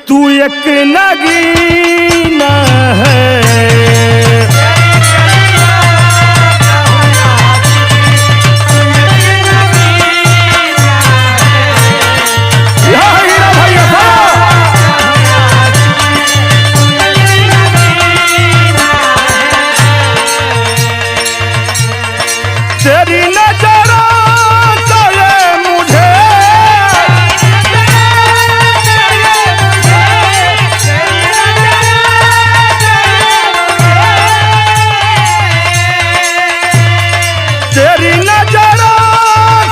Speaker 2: तू एक नगीना है। तेरी नजरों का ये मुझे तेरी नजरों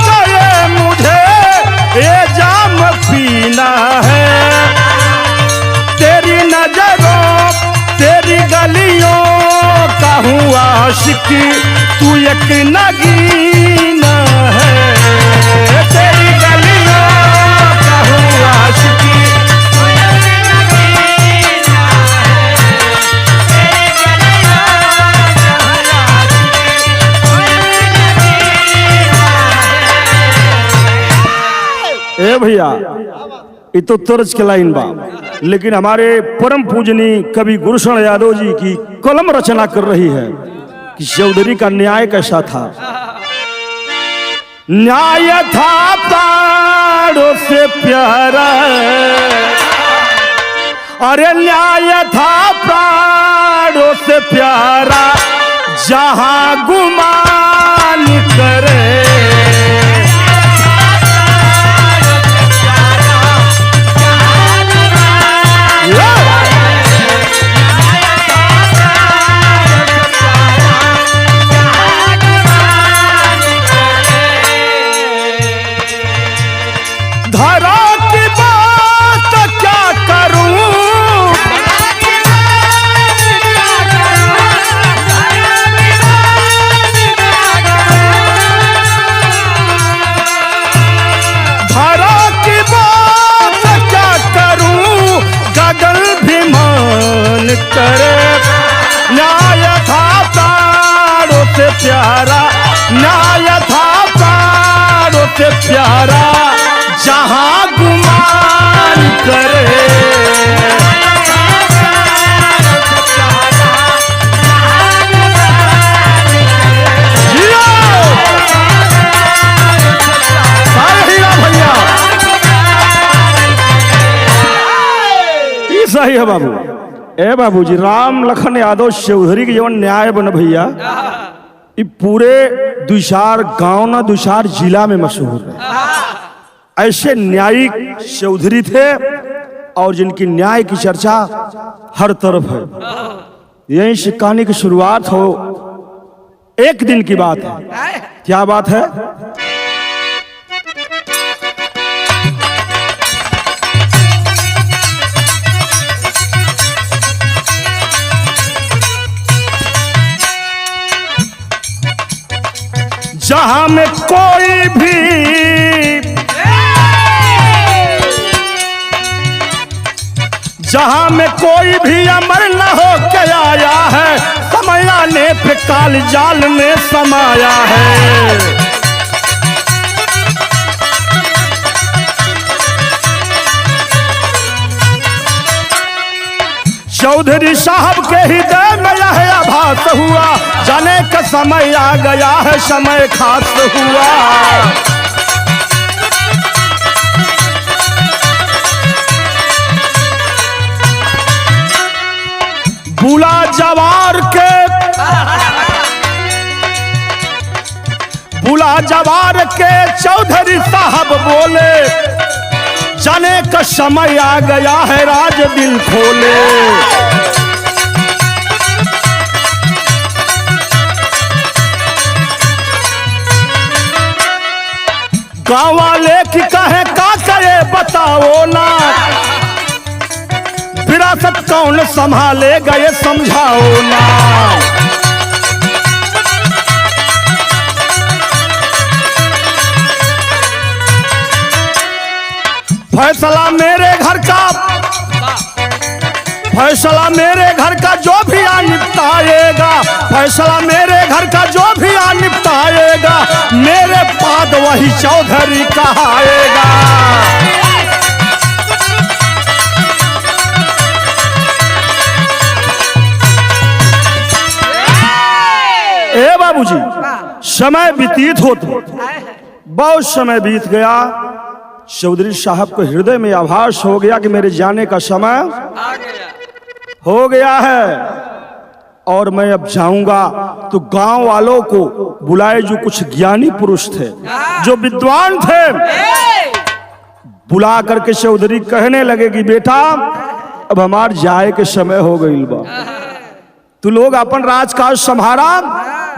Speaker 2: का ये मुझे ये जाम पीना है। तेरी नजरों तेरी गलियों का हूँ आशिकी, तू एक नगीना है। तेरी गलियों का हूँ आशिकी, ए भैया ये तो तर्ज के लाइन बा, लेकिन हमारे परम पूजनीय कवि गुरुशरण यादव जी की कलम रचना कर रही है कि चौधरी का न्याय कैसा था। न्याय था प्राणों से प्यारा, अरे न्याय था प्राणों से प्यारा, जहां गुमान करे धरा की बात क्या करूं, धरा की बात क्या करूं, गगन भी मान करे। न्याय था प्राणों से प्यारा, न्याय था प्राणों से प्यारा, जहां गुमान करे। भैया ये सही है बाबू। ए बाबूजी, राम लखन यादव चौधरी के जीवन न्याय बन भैया, ये पूरे दुशार गांव ना दुशार जिला में मशहूर है। ऐसे न्यायिक चौधरी थे और जिनकी न्याय की चर्चा हर तरफ है। यहीं से कहानी की शुरुआत हो। एक दिन की बात है। क्या बात है? जहां में कोई भी जहां में कोई भी अमर न हो के आया है, समय आने पे काल जाल में समाया है। चौधरी साहब के हृदय में यह आभास हुआ, जाने का समय आ गया है, समय खास हुआ। बुला जवार के चौधरी साहब बोले, जाने का समय आ गया है, राज दिल खोले। गाँव वाले की कहे का करे बताओ ना, विरासत कौन संभालेगा ये समझाओ ना। फैसला मेरे घर का, फैसला मेरे घर का जो भी आ निपटाएगा, फैसला मेरे घर का जो भी आ निपटाएगा, मेरे बाद वही चौधरी कहाएगा। ए बाबूजी, समय व्यतीत होते बहुत समय बीत गया। चौधरी साहब को हृदय में आभास हो गया कि मेरे जाने का समय हो गया है। और मैं अब जाऊंगा तो गांव वालों को बुलाए, जो कुछ ज्ञानी पुरुष थे, जो विद्वान थे, बुला करके चौधरी कहने लगे कि बेटा अब हमार जाए के समय हो गई बा, तू लोग अपन राजकाज संभारा।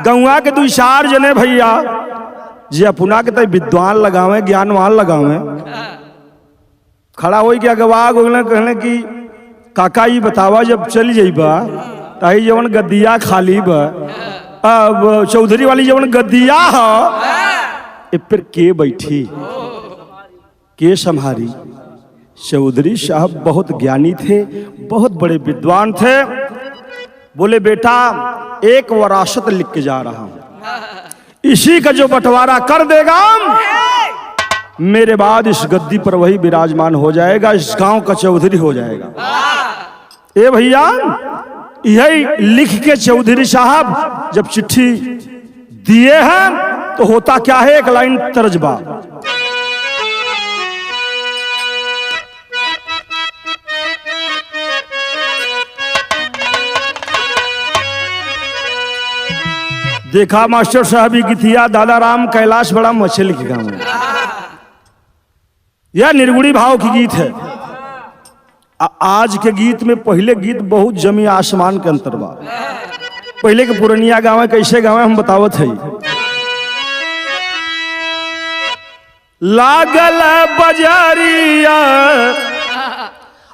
Speaker 2: गौवा के 2-4 जने भैया जे अपना के तय विद्वान लगावे, ज्ञानवान लगावे, खड़ा हो गया गवाह गोगले कहने की काका ये बतावा जब चली जाइबा ताही जवन गद्दिया खाली बा, अब चौधरी वाली जवन गद्दिया है फिर के बैठी, के संभारी। चौधरी साहब बहुत ज्ञानी थे, बहुत बड़े विद्वान थे। बोले बेटा एक वरासत लिख के जा रहा हूं, इसी का जो बंटवारा कर देगा मेरे बाद इस गद्दी पर वही विराजमान हो जाएगा, इस गांव का चौधरी हो जाएगा। ए भैया यही लिख के चौधरी साहब जब चिट्ठी दिए हैं तो होता क्या है, एक लाइन तर्जबा। देखा मास्टर साहब की गीतिया दादा राम कैलाश बड़ा मछली के गाँव में, यह निर्गुणी भाव की गीत है। आज के गीत में पहले गीत बहुत जमी आसमान के अंतर बा। पहले के पुरनिया गाँव कैसे गाँव हम बतावत है। लागल बजारिया,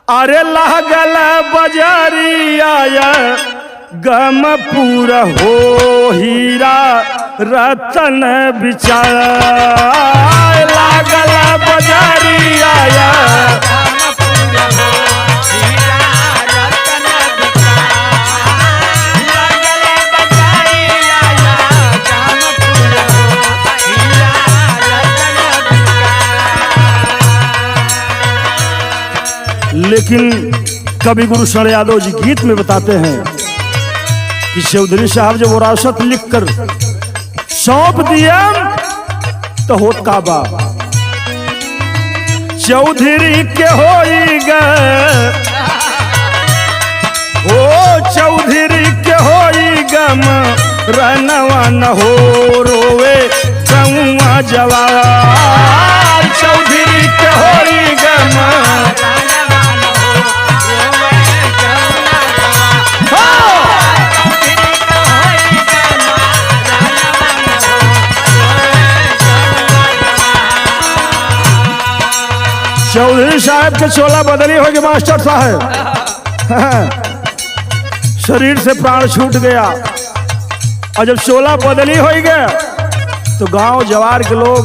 Speaker 2: अरे लागल बजारिया, गम पूरा हो हीरा रतन बिचार, लागल बजारिया, लेकिन कवि गुरु शरण यादव जी गीत में बताते हैं कि चौधरी साहब जब वरासत लिखकर सौंप दिया तो होत का बा, चौधरी के होइगा, ओ चौधरी के होइगा रनवा न हो रोवे गौवा जवार, चौधरी के होइगा चौधरी साहब के चोला बदली हो गई मास्टर साहब, शरीर से प्राण छूट गया और जब चोला बदली हो गया तो गांव जवार के लोग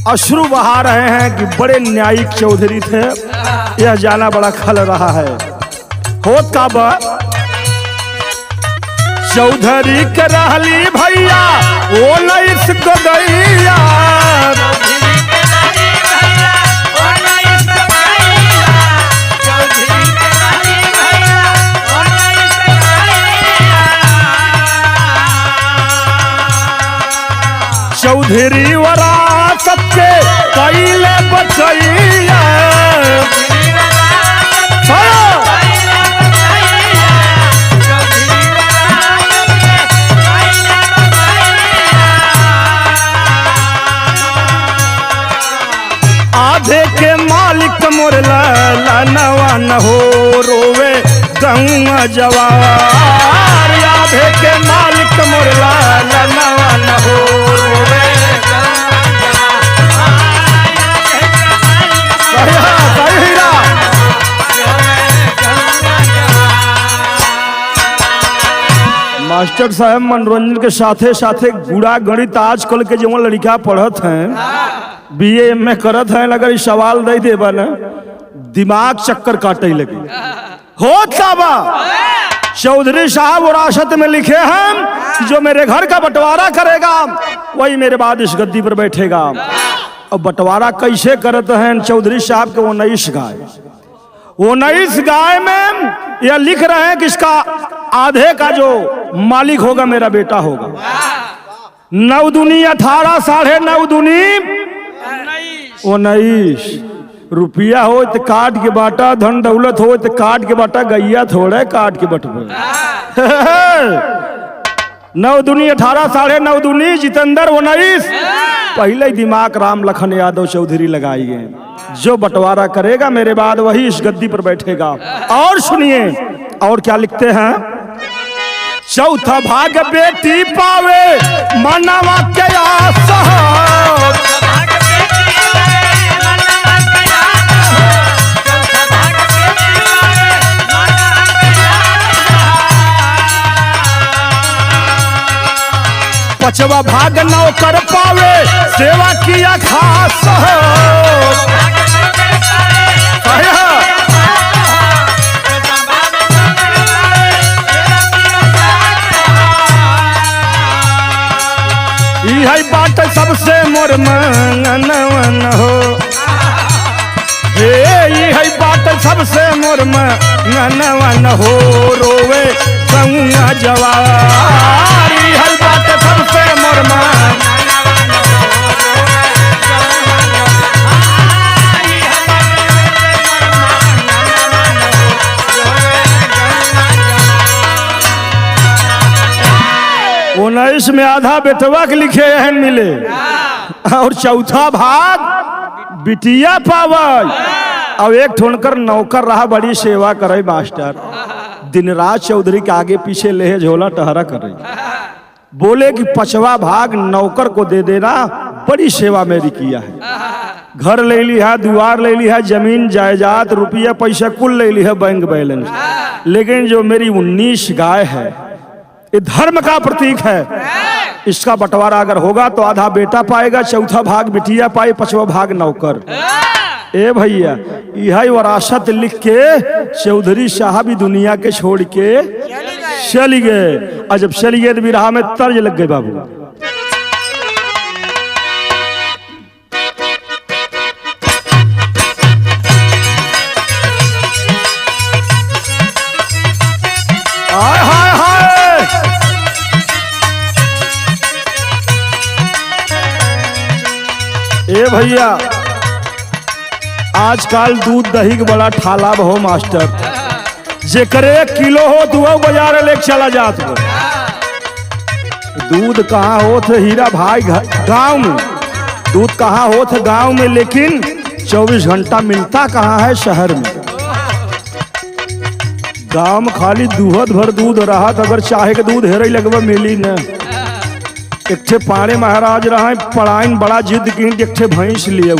Speaker 2: अश्रु बहा रहे हैं कि बड़े न्यायिक चौधरी थे, यह जाना बड़ा खल रहा है। होत का बा चौधरी के रहली भैया वो नहीं गदैया, चौधरी वरासत के कैले बचैया, आधे के मालिक मोर लनवा न हो रोवे गौवा जवार, आधे के मालिक मोर लनवा न हो रोवे। मास्टर साहब मनोरंजन के साथे साथे गुड़ा गणित आजकल के जो लड़का पढ़त हैं, बीए में करत हैं, अगर सवाल दे देबा ना दिमाग चक्कर काटे लगे। होत का बा चौधरी साहब विरासत में लिखे हैं जो मेरे घर का बंटवारा करेगा वही मेरे बाद इस गद्दी पर बैठेगा। अब बंटवारा कैसे करते हैं चौधरी साहब के 19 गाय, 19 गाय में यह लिख रहे हैं कि इसका आधे का जो मालिक होगा मेरा बेटा होगा। 9 दूनी 18, 9.5 दूनी 19, रुपया हो तो काट के बाटा, धन दौलत हो तो काट के बाटा, गैया थोड़े काट के बटवे। 9 दूनी 18, 9.5 दूनी जितेंद्र 19। पहले ही दिमाग राम लखन यादव चौधरी लगाइए, जो बंटवारा करेगा मेरे बाद वही इस गद्दी पर बैठेगा। और सुनिए और क्या लिखते हैं, चौथा भाग बेटी पावे मनवा के आस हो। पांचवा भाग नौकर पावे सेवा किया खास हो। यही बात सबसे मोर मंगनवन हो, यही बात सबसे मोर मंगनवन हो। रोवे गौआ जवार, यही बात सबसे मोर मंगनवन हो। 19 में आधा बेटवा के लिखे एहन मिले, और चौथा भाग बिटिया पावल। अब एक ठोनकर नौकर रहा, बड़ी सेवा करे मास्टर, दिन रात चौधरी के आगे पीछे ले झोला टहरा करे। बोले कि 5वां भाग नौकर को दे देना, बड़ी सेवा मेरी किया है। घर ले ली है, दुआर ले ली है, जमीन जायदाद रुपया पैसा कुल ले ली है, बैंक बैलेंस। लेकिन जो मेरी 19 गाय है, ये धर्म का प्रतीक है। इसका बंटवारा अगर होगा तो आधा बेटा पाएगा, चौथा भाग बिटिया पाए, 5वां भाग नौकर। ए भैया, यही वरासत लिख के चौधरी साहब भी दुनिया के छोड़ के चली गए। और जब चली गए तो बिरहा में तर्ज लग गए बाबू। हाय हाय हाय, ए भैया, आजकल दूध दही के बड़ा ठाला हो मास्टर। जेकरे 1 किलो हो तो वो बाजार लेके चला जात हो। दूध कहाँ हो थे हीरा भाई, गांव में दूध कहाँ हो थे गांव में, लेकिन 24 घंटा मिलता कहाँ है शहर में। गांव में खाली दूहद भर दूध रहा, अगर चाहे के दूध हेरे लगवा मिली न। एक ठे पाड़े महाराज रहा, पढ़ाइन बड़ा जिद की, एक ठे भैंस लिए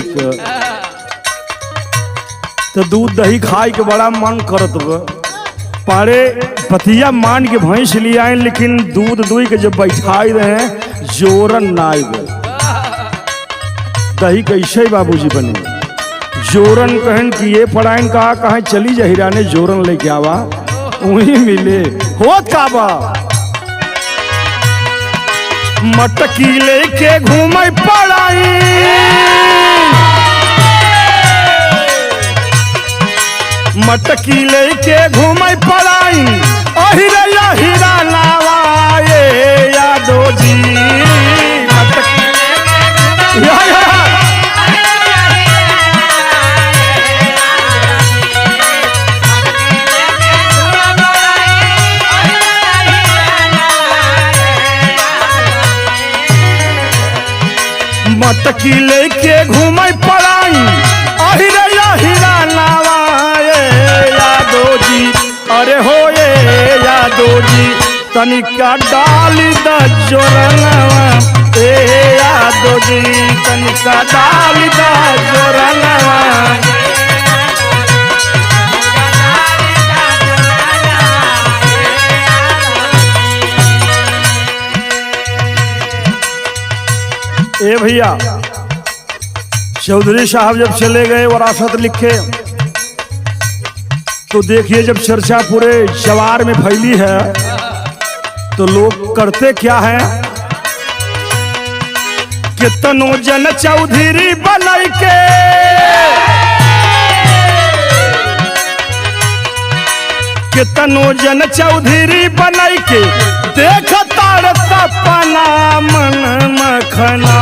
Speaker 2: तो दूध दही खाए के बड़ा मन करत बा। पाड़े पतिया मान के भैंस ले आए, लेकिन दूध दुई के जब बैठाई रहे जोरन नाई गए। दही कैसे बाबूजी बने, जोरन कहन कि ये पढ़ाइन कहा कहा चली जहिरा ने जोरन लेके आवा, वही मिले हो काबा। मटकी लेके घूमे पढ़ाई, मटकी लेके घूमे पढ़ाई, अहिरा हीरा नावाए यादो जी। मटकी मटकी लेके घूमे पढ़ाई, अहिरा हीरा नावाए यादो जी। अरे हो ये यादो जी, तनिका डाली द जोरनवा, ए यादो जी, तनिका डाली द जोरनवा। ए भैया, चौधरी साहब जब चले गए वरासत लिखे, तो देखिए जब चर्चा पूरे जवार में फैली है तो लोग करते क्या है, कितनों जन चौधरी बनाई के, कितनों जन चौधरी बनाई के, देखता सपना मन मखना।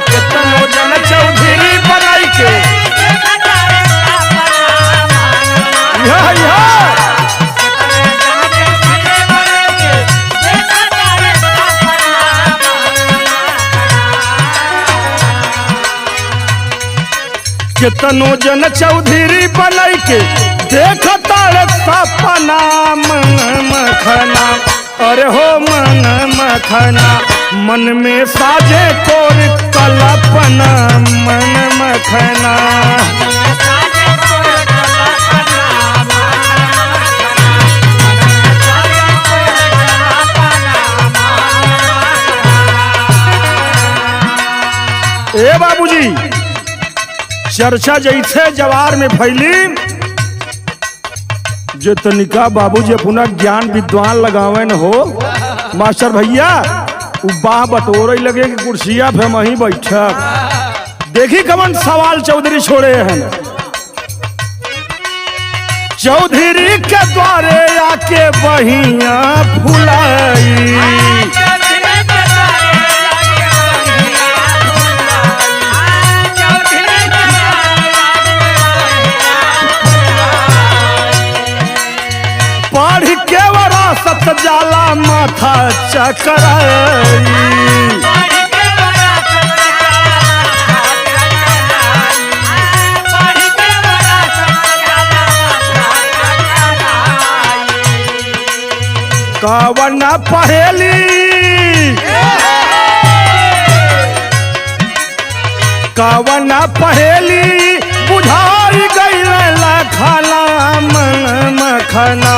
Speaker 2: कितनों जन चौधरी बनाई के, कितनो जन चौधरी बनई के देखता सपना मन मखना, अरे हो मन मखना, मन में साजे कोर कल्पना मन मखना। ए बाबूजी, चर्चा जैसे जवार में फैली, जो तनिका बाबूजी अपना ज्ञान विद्वान लगावे न हो मास्टर भैया, बाह बटोरे लगे कि कुर्सिया पे वहीं बैठक। देखी कवन सवाल चौधरी छोड़े हैं। चौधरी के द्वारे आके बहिया फुलाई, पढ़ के वरासत जाला माथा चकराई। कवन पहेली कवन पहेली बुझाई गई लखना मन मखना।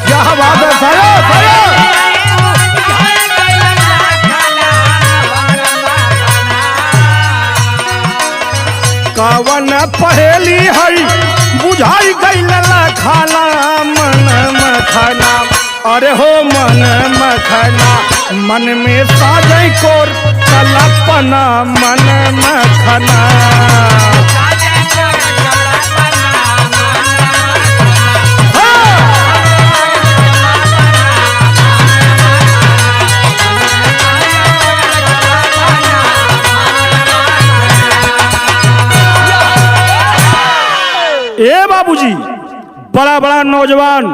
Speaker 2: क्या बात है सर? कवन पहेली है बुझाई गई लखना मन मखना, अरे हो मन मखना, मन में साजे कोर कल्पना मन मखना। ए बाबूजी, बड़ा बड़ा नौजवान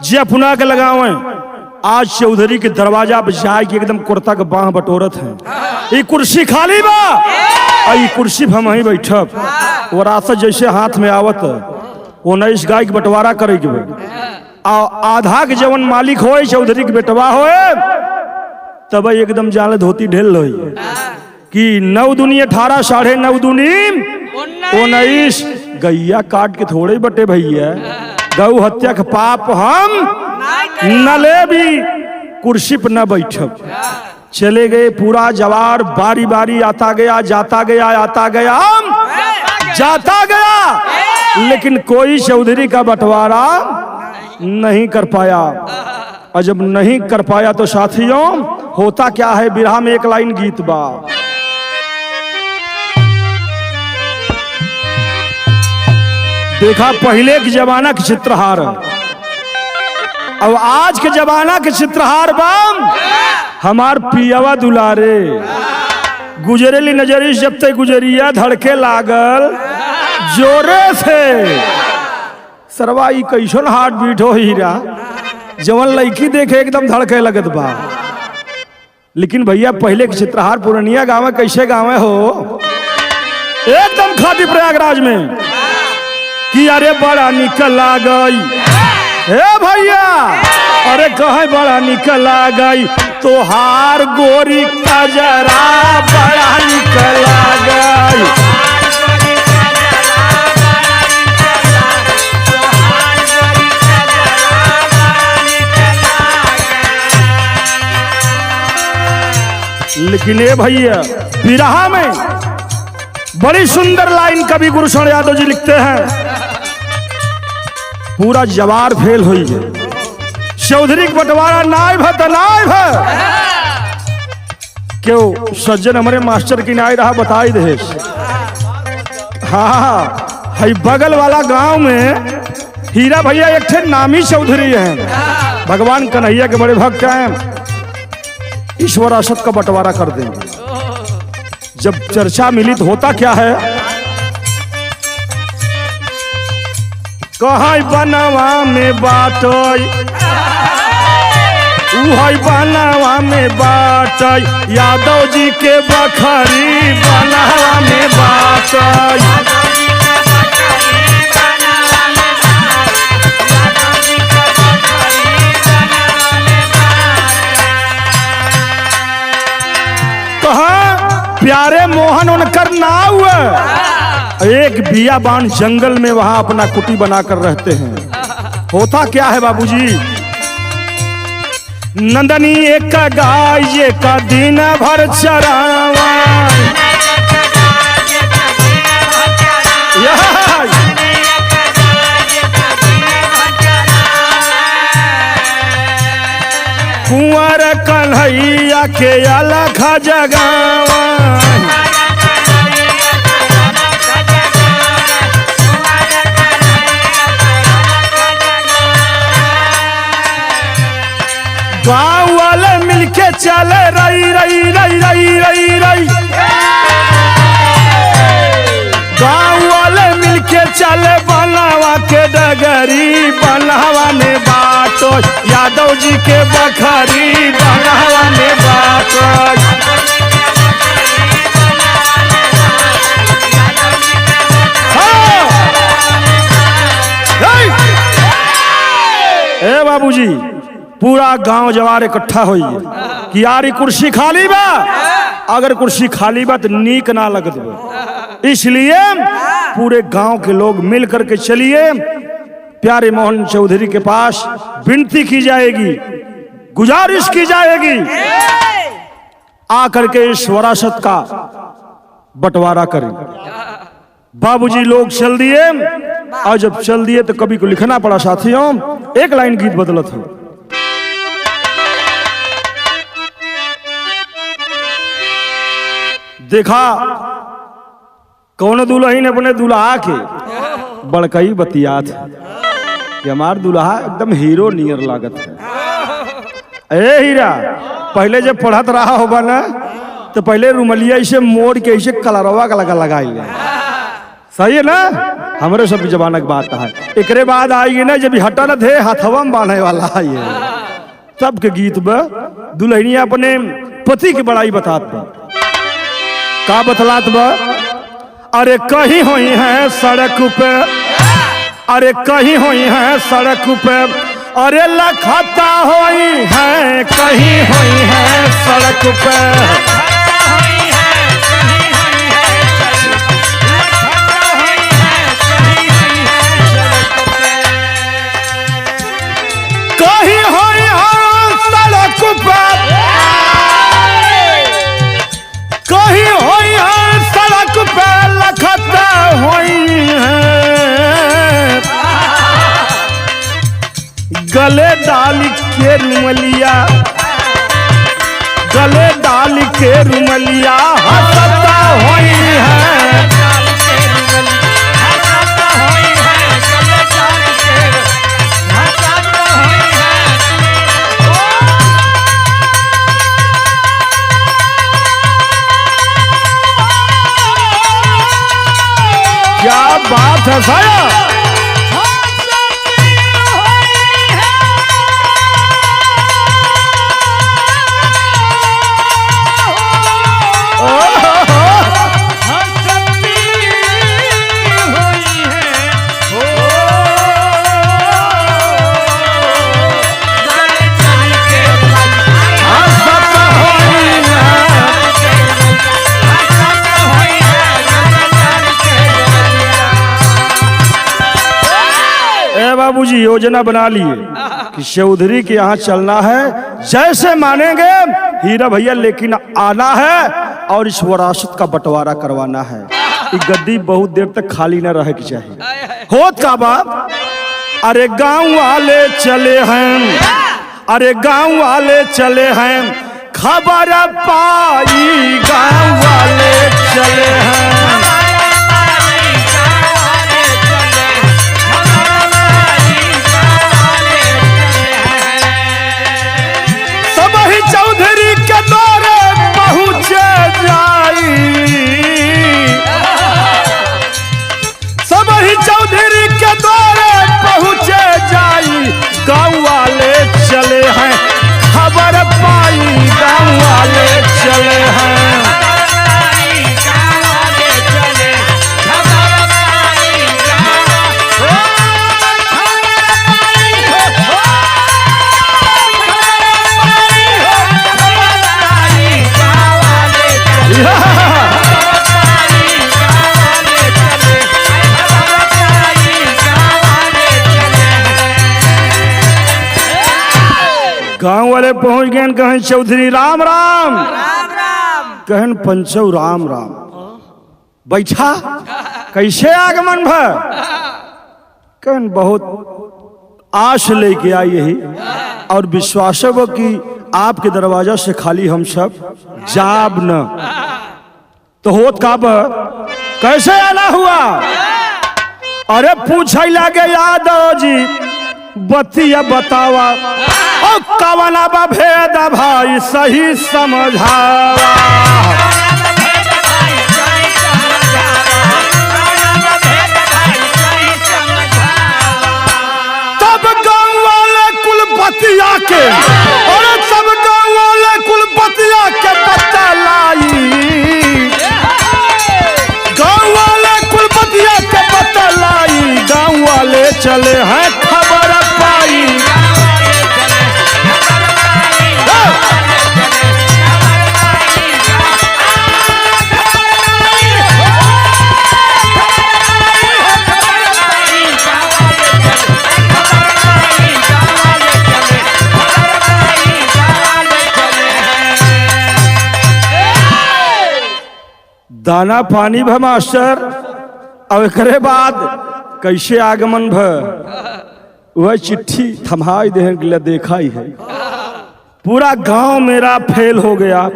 Speaker 2: जे अपना के लगावे, आज चौधरी के दरवाजा पे जाए के एकदम कुर्ता के बाह बटोरत है। ये कुर्सी खाली बा, ये कुर्सी पे हम ही बैठब। वो रास्ता जैसे हाथ में आवत, वो 19 गाय के बंटवारा करे के आधा के जवन मालिक होए चौधरी के बेटवा होए, तब एकदम जाले धोती ढेल लो कि 9 दूनी 18 साढ़े 9 दूनी 19। गैया काट के थोड़े बटे भैया, गौ हत्या के पाप हम न ले भी, कुर्सी पर न बैठब। चले गए पूरा जवार, बारी बारी आता गया जाता गया, आता गया जाता गया, लेकिन कोई चौधरी का बंटवारा नहीं कर पाया। और जब नहीं कर पाया तो साथियों होता क्या है, बिरहा में एक लाइन गीत बा। देखा पहले के जमाना के चित्रहार, अब आज के जमाना के चित्रहार बाम हमार पियावा दुलारे। गुजरेली नजरी जब तक गुजरिया धड़के लागल जोरे से, सरवाई कैसन हार्ट बीट हो हीरा, जवन लड़की देखे एकदम धड़के लगत बा। लेकिन भैया पहले के चित्रहार पुरनिया गाँव कैसे गाँव हो, एकदम खाती प्रयागराज में कि अरे बड़ा निकल आ गई हे भैया, अरे कहे बड़ा निकल आ गई तोहार गोरी कजरा, बड़ा निकल आ गई। लेकिन ये भैया बिरहा में बड़ी सुंदर लाइन कवि गुरुशरण यादव जी लिखते हैं, पूरा जवार फेल हुई है, चौधरी के बंटवारा नाय क्यों सज्जन हमारे मास्टर की नाय रहा बताई दे। हाँ, है बगल वाला गांव में हीरा भैया एक थे नामी चौधरी हैं, भगवान कन्हैया के बड़े भक्त हैं, ईश्वर असत का बंटवारा कर देंगे। जब चर्चा मिली तो होता क्या है, कहाँ बनवा में बाटोई उहई बनावा में बाट यादव जी के बखरी बनावा में बाट। प्यारे मोहन उनकर नाव एक बियाबान जंगल में वहां अपना कुटी बनाकर रहते हैं। होता क्या है बाबूजी, नंदनी एक गाय एक दिन भर चरावा, कुंवर कन्हैया के अलग जगावा, गाँव वाले मिलके चले रई रई रई रई रई रई, गाँव वाले मिलके चले बनावा के डगरी बनावा में बाटो यादव जी के बखरी बनावा में बाटो। ए बाबूजी पूरा गांव जवार इकट्ठा हुई कि यार ये कुर्सी खाली बा, अगर कुर्सी खाली बा तो नीक ना लगत बा, इसलिए पूरे गांव के लोग मिल करके चलिए प्यारे मोहन चौधरी के पास विनती की जाएगी, गुजारिश की जाएगी, आकर के इस वरासत का बंटवारा करें। बाबूजी लोग चल दिए, और जब चल दिए तो कभी को लिखना पड़ा साथियों, एक लाइन गीत बदलत हो। देखा कौन दुल्हन अपने दुल्हा के बड़कई बतियात कि हमार दुल्हा एकदम हीरो नियर लागत है। ए हीरा, पहले जब पढ़त रहा होगा ना तो पहले रुमलिया इसे मोड़ के इसे कलरवा का लगाई ले, सही है ना, हमारे सब जमाना की बात है। एकरे बाद आएगी ना जब हटा न थे हथवा में बांधे वाला है, सबके गीत में दुल्हनिया अपने पति की बड़ाई बतात बा, का बतलात बा, अरे कहीं हुई है सड़क पे, अरे कहीं हुई है सड़क पे, अरे लखता हुई है कहीं हुई है सड़क पे, कहीं हुई है सड़क पे, कहीं हुई है सड़क पे लखता हुई है, गले डाल के रुमलिया, गले डाल के रुमलिया हंसता हुई है, क्या बात है साया। बाबूजी योजना बना लिए कि चौधरी के यहाँ चलना है, जैसे मानेंगे हीरा भैया, लेकिन आना है और इस वरासत का बंटवारा करवाना है। ये गद्दी बहुत देर तक खाली न रहे की चाहिए। होत का बात, अरे गांव वाले चले हैं, अरे गांव वाले चले हैं, खबर पाई गांव वाले चले हैं, चौधरी के द्वारे पहुंचे जाई, सब ही चौधरी के द्वारे पहुंचे जाई, गांव वाले चले हैं गांव वाले पहुंच गए, कहन चौधरी राम राम, कहन पंचौ राम राम। बैठा, कैसे आगमन भ? कहन बहुत आश लेके आई यही और विश्वास हो कि आपके दरवाजा से खाली हम सब जाब न। तो होत का कैसे आना हुआ? अरे पूछ लगे यादव जी बतिया बतावा, ओ कवना बा भेद भाई सही समझावा। तब गांव वाले कुलपतिया के, और सब गांव वाले कुलपतिया के बता लाई, गांव वाले कुलपतिया के बता लाई, गांव वाले चले हैं खबर पाई। दाना पानी भ मास्टर, अब एकरे बाद कैसे आगमन भ? वह चिट्ठी थमाई दे देखा ही है, पूरा गांव मेरा फेल हो गया,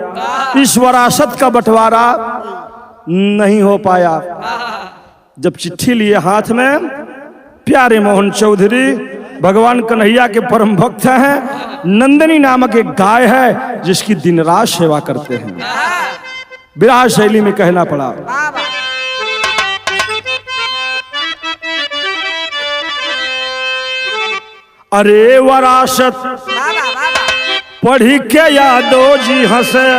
Speaker 2: इस विरासत का बंटवारा नहीं हो पाया। जब चिट्ठी लिए हाथ में, प्यारे मोहन चौधरी भगवान कन्हैया के परम भक्त हैं, नंदनी नामक एक गाय है जिसकी दिन रात सेवा करते हैं। विराह शैली में कहना पड़ा, अरे वरासत पढ़ी के यादव जी हंसे,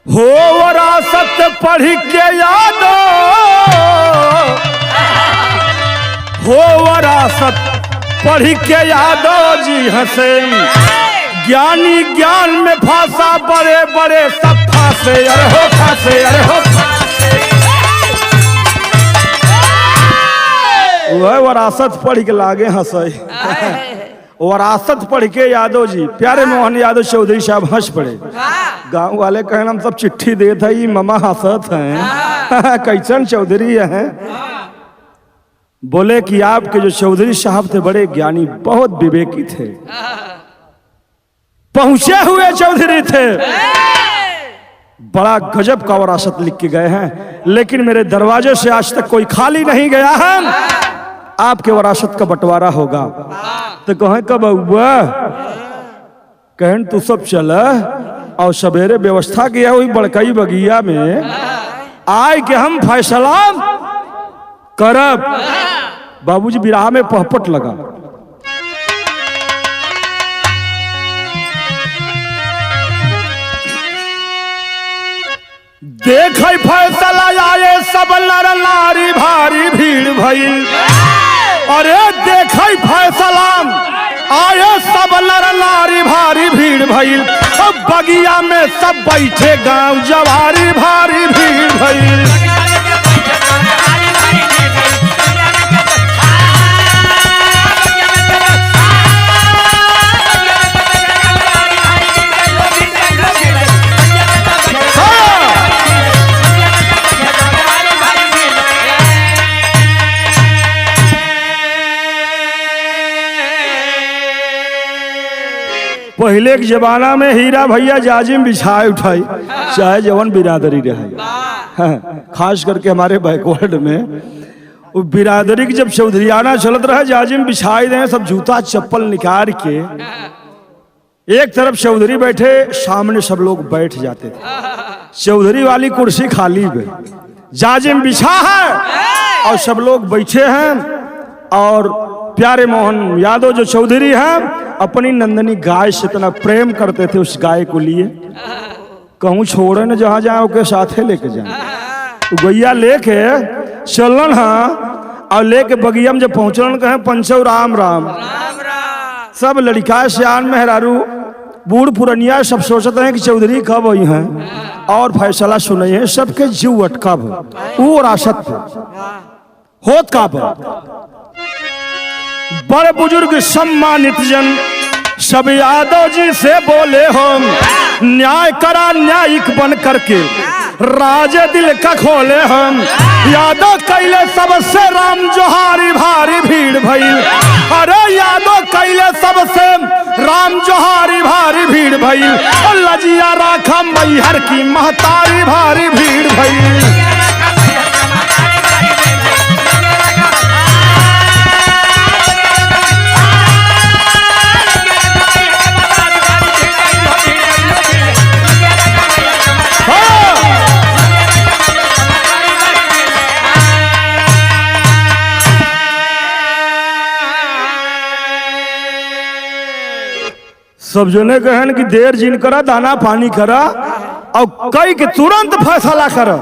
Speaker 2: हो वरासत पढ़ी के यादव, हो वरासत पढ़ी के यादव जी हंसे, ज्ञानी ज्ञान में फांसा बड़े बड़े सब फांसे, अरे हो फांसे, अरे हो वह वरासत पढ़ के लागे हंसे। वरासत पढ़ के यादव जी, प्यारे मोहन यादव चौधरी साहब हंस पड़े। गांव वाले कहन हम सब चिट्ठी दे थे, मामा हंसत हैं। कैसन चौधरी हैं? बोले कि आपके जो चौधरी साहब थे बड़े ज्ञानी, बहुत विवेकी थे, पहुंचे हुए चौधरी थे, बड़ा गजब का वरासत लिख के गए हैं, लेकिन मेरे दरवाजे से आज तक कोई खाली नहीं गया है। आपके वरासत का बंटवारा होगा। तो कहें कब हुआ? कहन तू सब चल और सवेरे व्यवस्था किया हुई बड़कई बगिया में आए कि हम फैसला करब। बाबूजी बिराह में पहपट लगा। देख फैसला आए सब नर नारी, भारी भीड़ भइल। अरे देख फैसला आए सब नर नारी, भारी भीड़ भइल। अब बगिया में सब बैठे गांव जवारी, भारी भीड़ भइल। पहले के जमाना में हीरा भैया जाजिम बिछाए उठाई, चाहे जवन बिरादरी रहे। खास करके हमारे बैकवर्ड में वो बिरादरी की जब चौधरीयाना चलत रहे, जाजिम बिछाई दें, सब जूता चप्पल निकाल के एक तरफ चौधरी बैठे, सामने सब लोग बैठ जाते थे। चौधरी वाली कुर्सी खाली है, जाजिम बिछा है और सब लोग बैठे हैं। और प्यारे मोहन यादव जो चौधरी हैं अपनी नंदनी गाय से इतना प्रेम करते थे, उस गाय को लिए कहूँ छोड़े न जहाँ जाए उसके साथे लेके जाए। तो गैया लेके चलन हाँ, और लेके बगिया में जब पहुँचलन कहे पंचौ राम राम। सब लड़का सियान मेहरारू बूढ़ पुरनिया सब सोचते हैं कि चौधरी कब आई हैं और फैसला सुने हैं। सबके जीव अटका वो राशत होत का बड़े बुजुर्ग सम्मानित जन सब यादव जी से बोले हम न्याय करा न्यायिक बन करके राजे दिल का खोले हम। यादव कैले सबसे राम जोहारी भारी भीड़ भइल। अरे यादव कैले सबसे राम जोहारी भारी भीड़ भइल। लजिया राखा मैहर की महतारी भारी भीड़ भइल। सब जने कहन कि देर जिन करा दाना पानी करा और कई के तुरंत फैसला करा।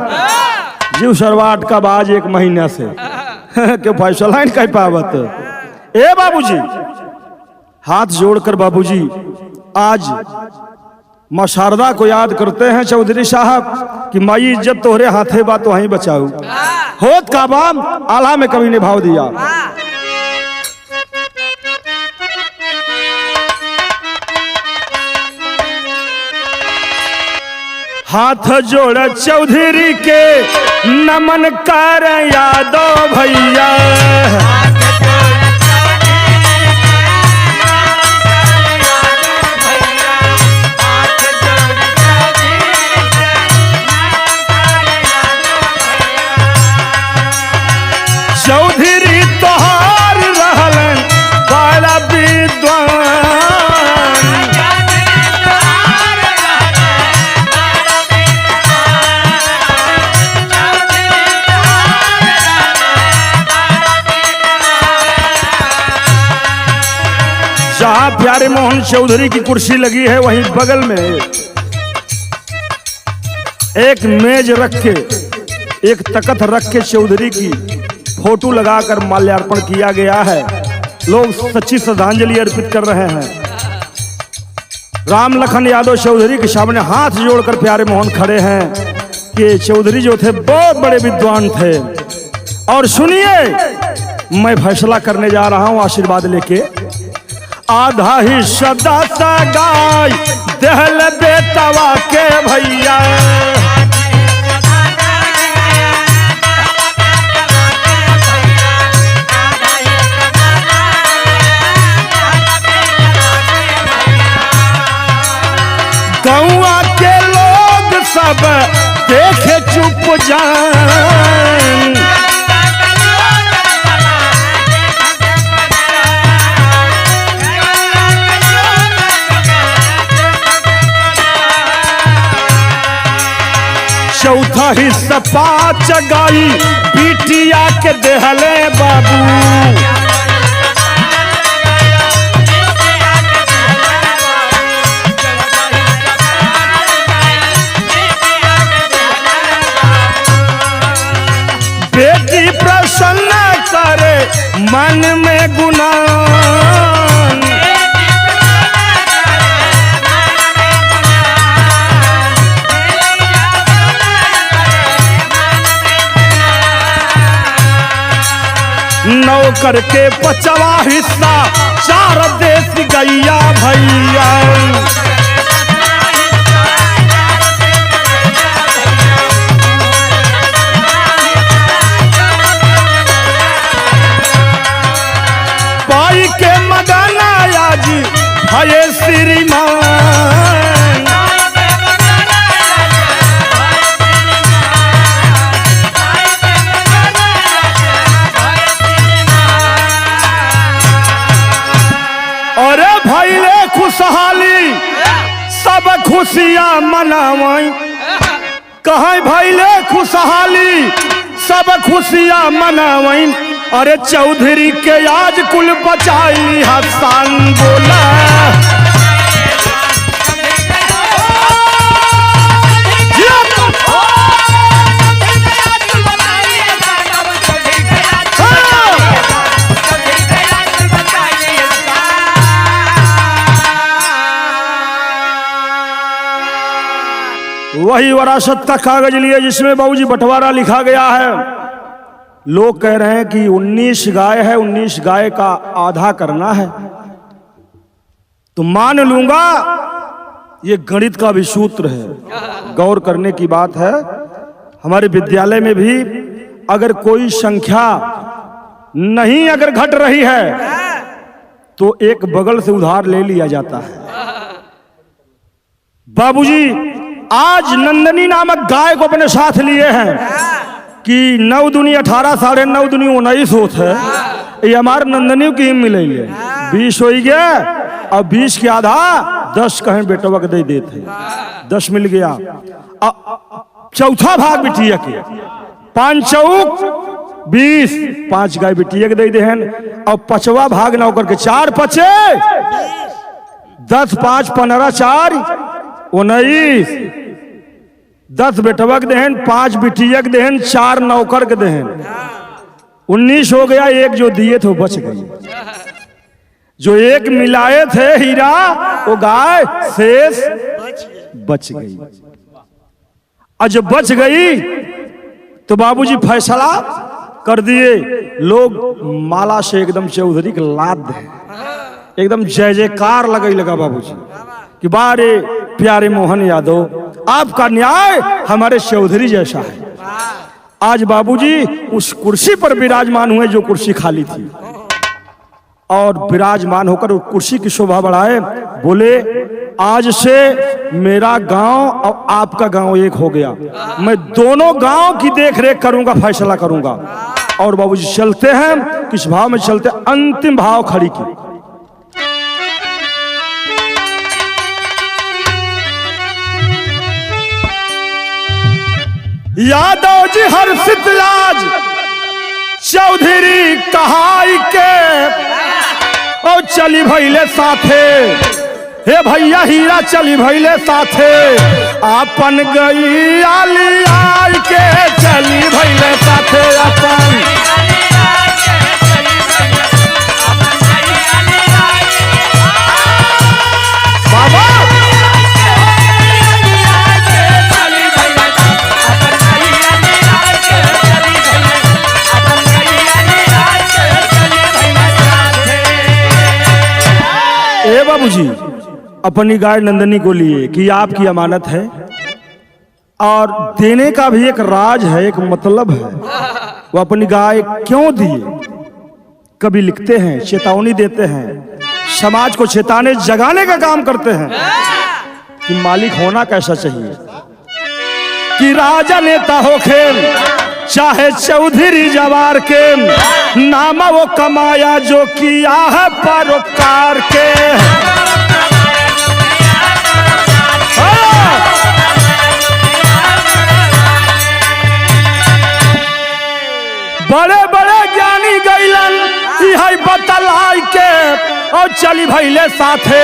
Speaker 2: जीव शरवाट का बाज 1 महीना से के फैसला नहीं कर पावत। ए बाबूजी हाथ जोड़कर बाबूजी आज मां शारदा को याद करते हैं चौधरी साहब कि माई इज्जत तोहरे हाथे बा तो वहीं बचाऊ। होत का बाम आला में कभी ने भाव दिया। हाथ जोड़ चौधरी के नमन कर यादव भैया। चौधरी तोहार रहलन बड़ा विद्वान। जहां प्यारे मोहन चौधरी की कुर्सी लगी है वहीं बगल में एक मेज रख के एक तख्त रख के चौधरी की फोटो लगाकर माल्यार्पण किया गया है। लोग सच्ची श्रद्धांजलि अर्पित कर रहे हैं। राम लखन यादव चौधरी के सामने हाथ जोड़कर प्यारे मोहन खड़े हैं कि चौधरी जो थे बहुत बड़े विद्वान थे। और सुनिए मैं फैसला करने जा रहा हूं आशीर्वाद लेके। आधा हिस्सा दाता गाय दहल बेटवा के भैया। गौआ के लोग सब देखे चुप जान। चौथा हिस्सा 5 गाई बिटिया के देहले बाबू। बेटी प्रसन्न करे मन में गुनाह। नौकर के 5वां हिस्सा 4 देश गैया भैया। पाई के मगना आज भये श्रीमान। अरे भैले खुशहाली सब खुशियां मनावई। कहे भैले खुशहाली सब खुशियां मनावई। अरे चौधरी के आज कुल बचाई हसान बोला। वही वरासत का कागज लिए जिसमें बाबूजी बंटवारा लिखा गया है। लोग कह रहे हैं कि 19 गाय है, 19 गाय का आधा करना है। तो मान लूंगा ये गणित का भी सूत्र है। गौर करने की बात है। हमारे विद्यालय में भी अगर कोई संख्या नहीं अगर घट रही है तो एक बगल से उधार ले लिया जाता है। बाबूजी आज नंदनी नामक गाय को अपने साथ लिए हैं कि 9 दूनी 18, 9.5 दूनी 19 होत है। ये हमारे नंदनी की मिले 20 हो गया। अब 20 के आधा 10 कहें बेटवा के दे देते, 10 मिल गया। चौथा भाग बिटिया के 5 चौक 20, 5 गाय बिटिया के दे देहन। और 5वां भाग ना होकर के 4 पचे 10, 5, 15, 4 19, 10 बेटवा के देहन, 5 बिटिया के देहन, 4 नौकर के देहन, 19 हो गया। एक जो दिए थे वो बच गई। जो एक मिलाए थे हीरा वो गाय शेष बच गई। और जब बच गई तो बाबूजी फैसला कर दिए। लोग माला से एकदम चौधरी के लाद दे, एकदम जय जयकार लगा बाबूजी कि बारे प्यारे मोहन यादव, आपका न्याय हमारे चौधरी जैसा है। आज बाबूजी उस कुर्सी पर विराजमान हुए जो कुर्सी खाली थी, और विराजमान होकर उस कुर्सी की शोभा बढ़ाए। बोले आज से मेरा गांव और आपका गांव एक हो गया। मैं दोनों गांव की देख रेख करूंगा, फैसला करूंगा। और बाबूजी चलते हैं, किस भाव में चलते? अंतिम भाव खड़ी की। यादव जी हर्षित आज चौधरी कहाई के और चली भैले साथे, हे भैया हीरा चली भैले साथे। आपन गई आली आई के चली भैले साथे, अपन बाबा ए बाबूजी अपनी गाय नंदनी को लिए कि आपकी अमानत है, और देने का भी एक राज है, एक मतलब है। वो अपनी गाय क्यों दिए? कभी लिखते हैं, चेतावनी देते हैं, समाज को चेताने जगाने का काम करते हैं कि मालिक होना कैसा चाहिए। कि राजा नेता हो खेल चाहे चौधरी जवार के, नामा वो कमाया जो किया है परोपकार के। बड़े बड़े ज्ञानी गैलन यही बतलाई के, और चली भैले साथे,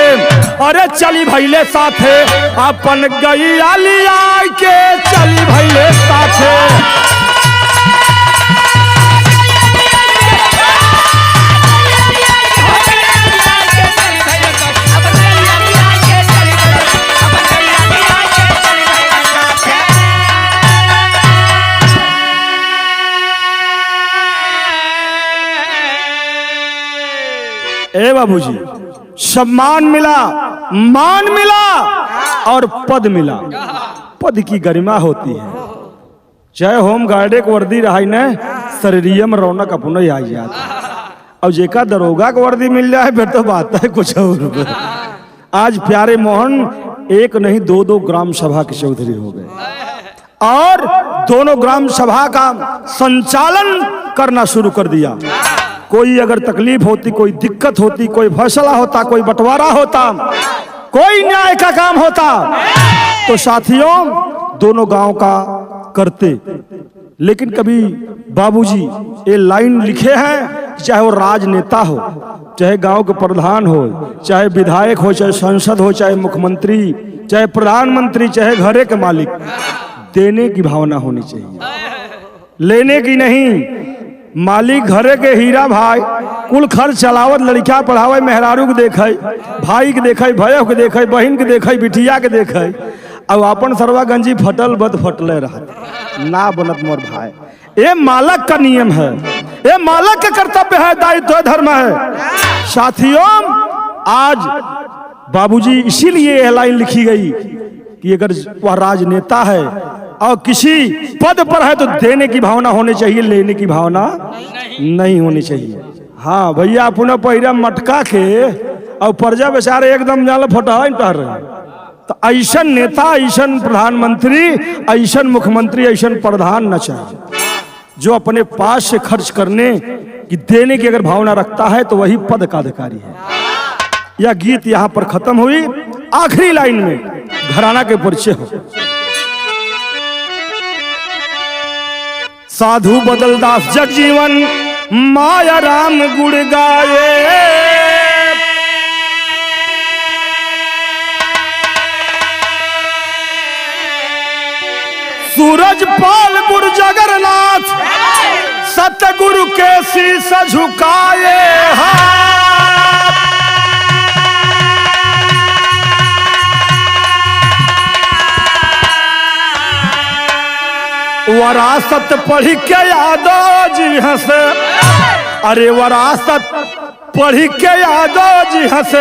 Speaker 2: अरे चली भैले साथे। अपन गई आली आई के चली भैले साथे। ए बाबूजी सम्मान मिला, मान मिला और पद मिला। पद की गरिमा होती है। चाहे होम गार्डे को वर्दी रहा न, शरीरिया में रौनक अपना ही आ जाता। अब जेका दरोगा को वर्दी मिल जाए फिर तो बात है कुछ और। आज प्यारे मोहन एक नहीं 2-2 ग्राम सभा के चौधरी हो गए, और दोनों ग्राम सभा का संचालन करना शुरू कर दिया। कोई अगर तकलीफ होती, कोई दिक्कत होती, कोई फैसला होता, कोई बंटवारा होता, कोई न्याय का काम होता, तो साथियों दोनों गांव का करते। लेकिन कभी बाबूजी ये लाइन लिखे हैं, चाहे वो राजनेता हो, चाहे गांव के प्रधान हो, चाहे विधायक हो, चाहे सांसद हो, चाहे मुख्यमंत्री, चाहे प्रधानमंत्री, चाहे घरे के मालिक, देने की भावना होनी चाहिए, लेने की नहीं। मालिक घरे के हीरा भाई कुल खर्च चलावत, लड़का पढ़ावे, मेहरारू के देखे, भाई के देखे, भयो के देखे, बहन के देखे, बिटिया के देखे, अब अपन सरवा गंजी फटल बद फटले रहत ना बनत मोर भाई। ये मालक का नियम है, ये मालक का कर्तव्य है, दायित्व धर्म है। साथियों आज बाबूजी इसीलिए यह लाइन लिखी गई कि अगर वह राजनेता है और किसी पद पर है तो देने की भावना होनी चाहिए, लेने की भावना नहीं होनी चाहिए। हाँ भैया, अपना पहिरा मटका के और प्रजा बेचारे एकदम जाल फटा कर रहे। तो ऐसा नेता, ऐसा प्रधानमंत्री, ऐसा मुख्यमंत्री, ऐसा प्रधान न चाहिए जो अपने पास से खर्च करने की, देने की अगर भावना रखता है तो वही पद का अधिकारी है। यह गीत यहाँ पर खत्म हुई। आखिरी लाइन में घराना के परिचय हो। साधु बदलदास जगजीवन माया राम गुण गाए, सूरज पाल गुरु जगन्नाथ सतगुरु के शीश झुकाए। वरासत पढ़ के यादव जी हंस, अरे वरासत पढ़ के यादव जी हंस,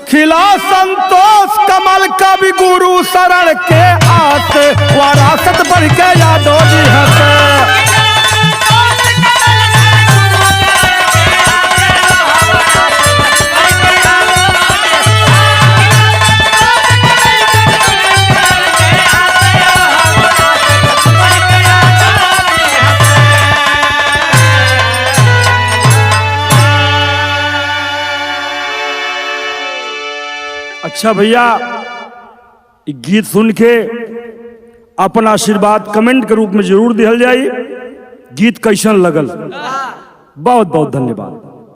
Speaker 2: खिला संतोष कमल कवि गुरु शरण के आस। वरासत पढ़ के यादव जी हंस, अच्छा भैया, गीत सुन के अपना आशीर्वाद कमेंट के रूप में जरूर दिहल जाई। गीत कैसन लगल? बहुत बहुत धन्यवाद।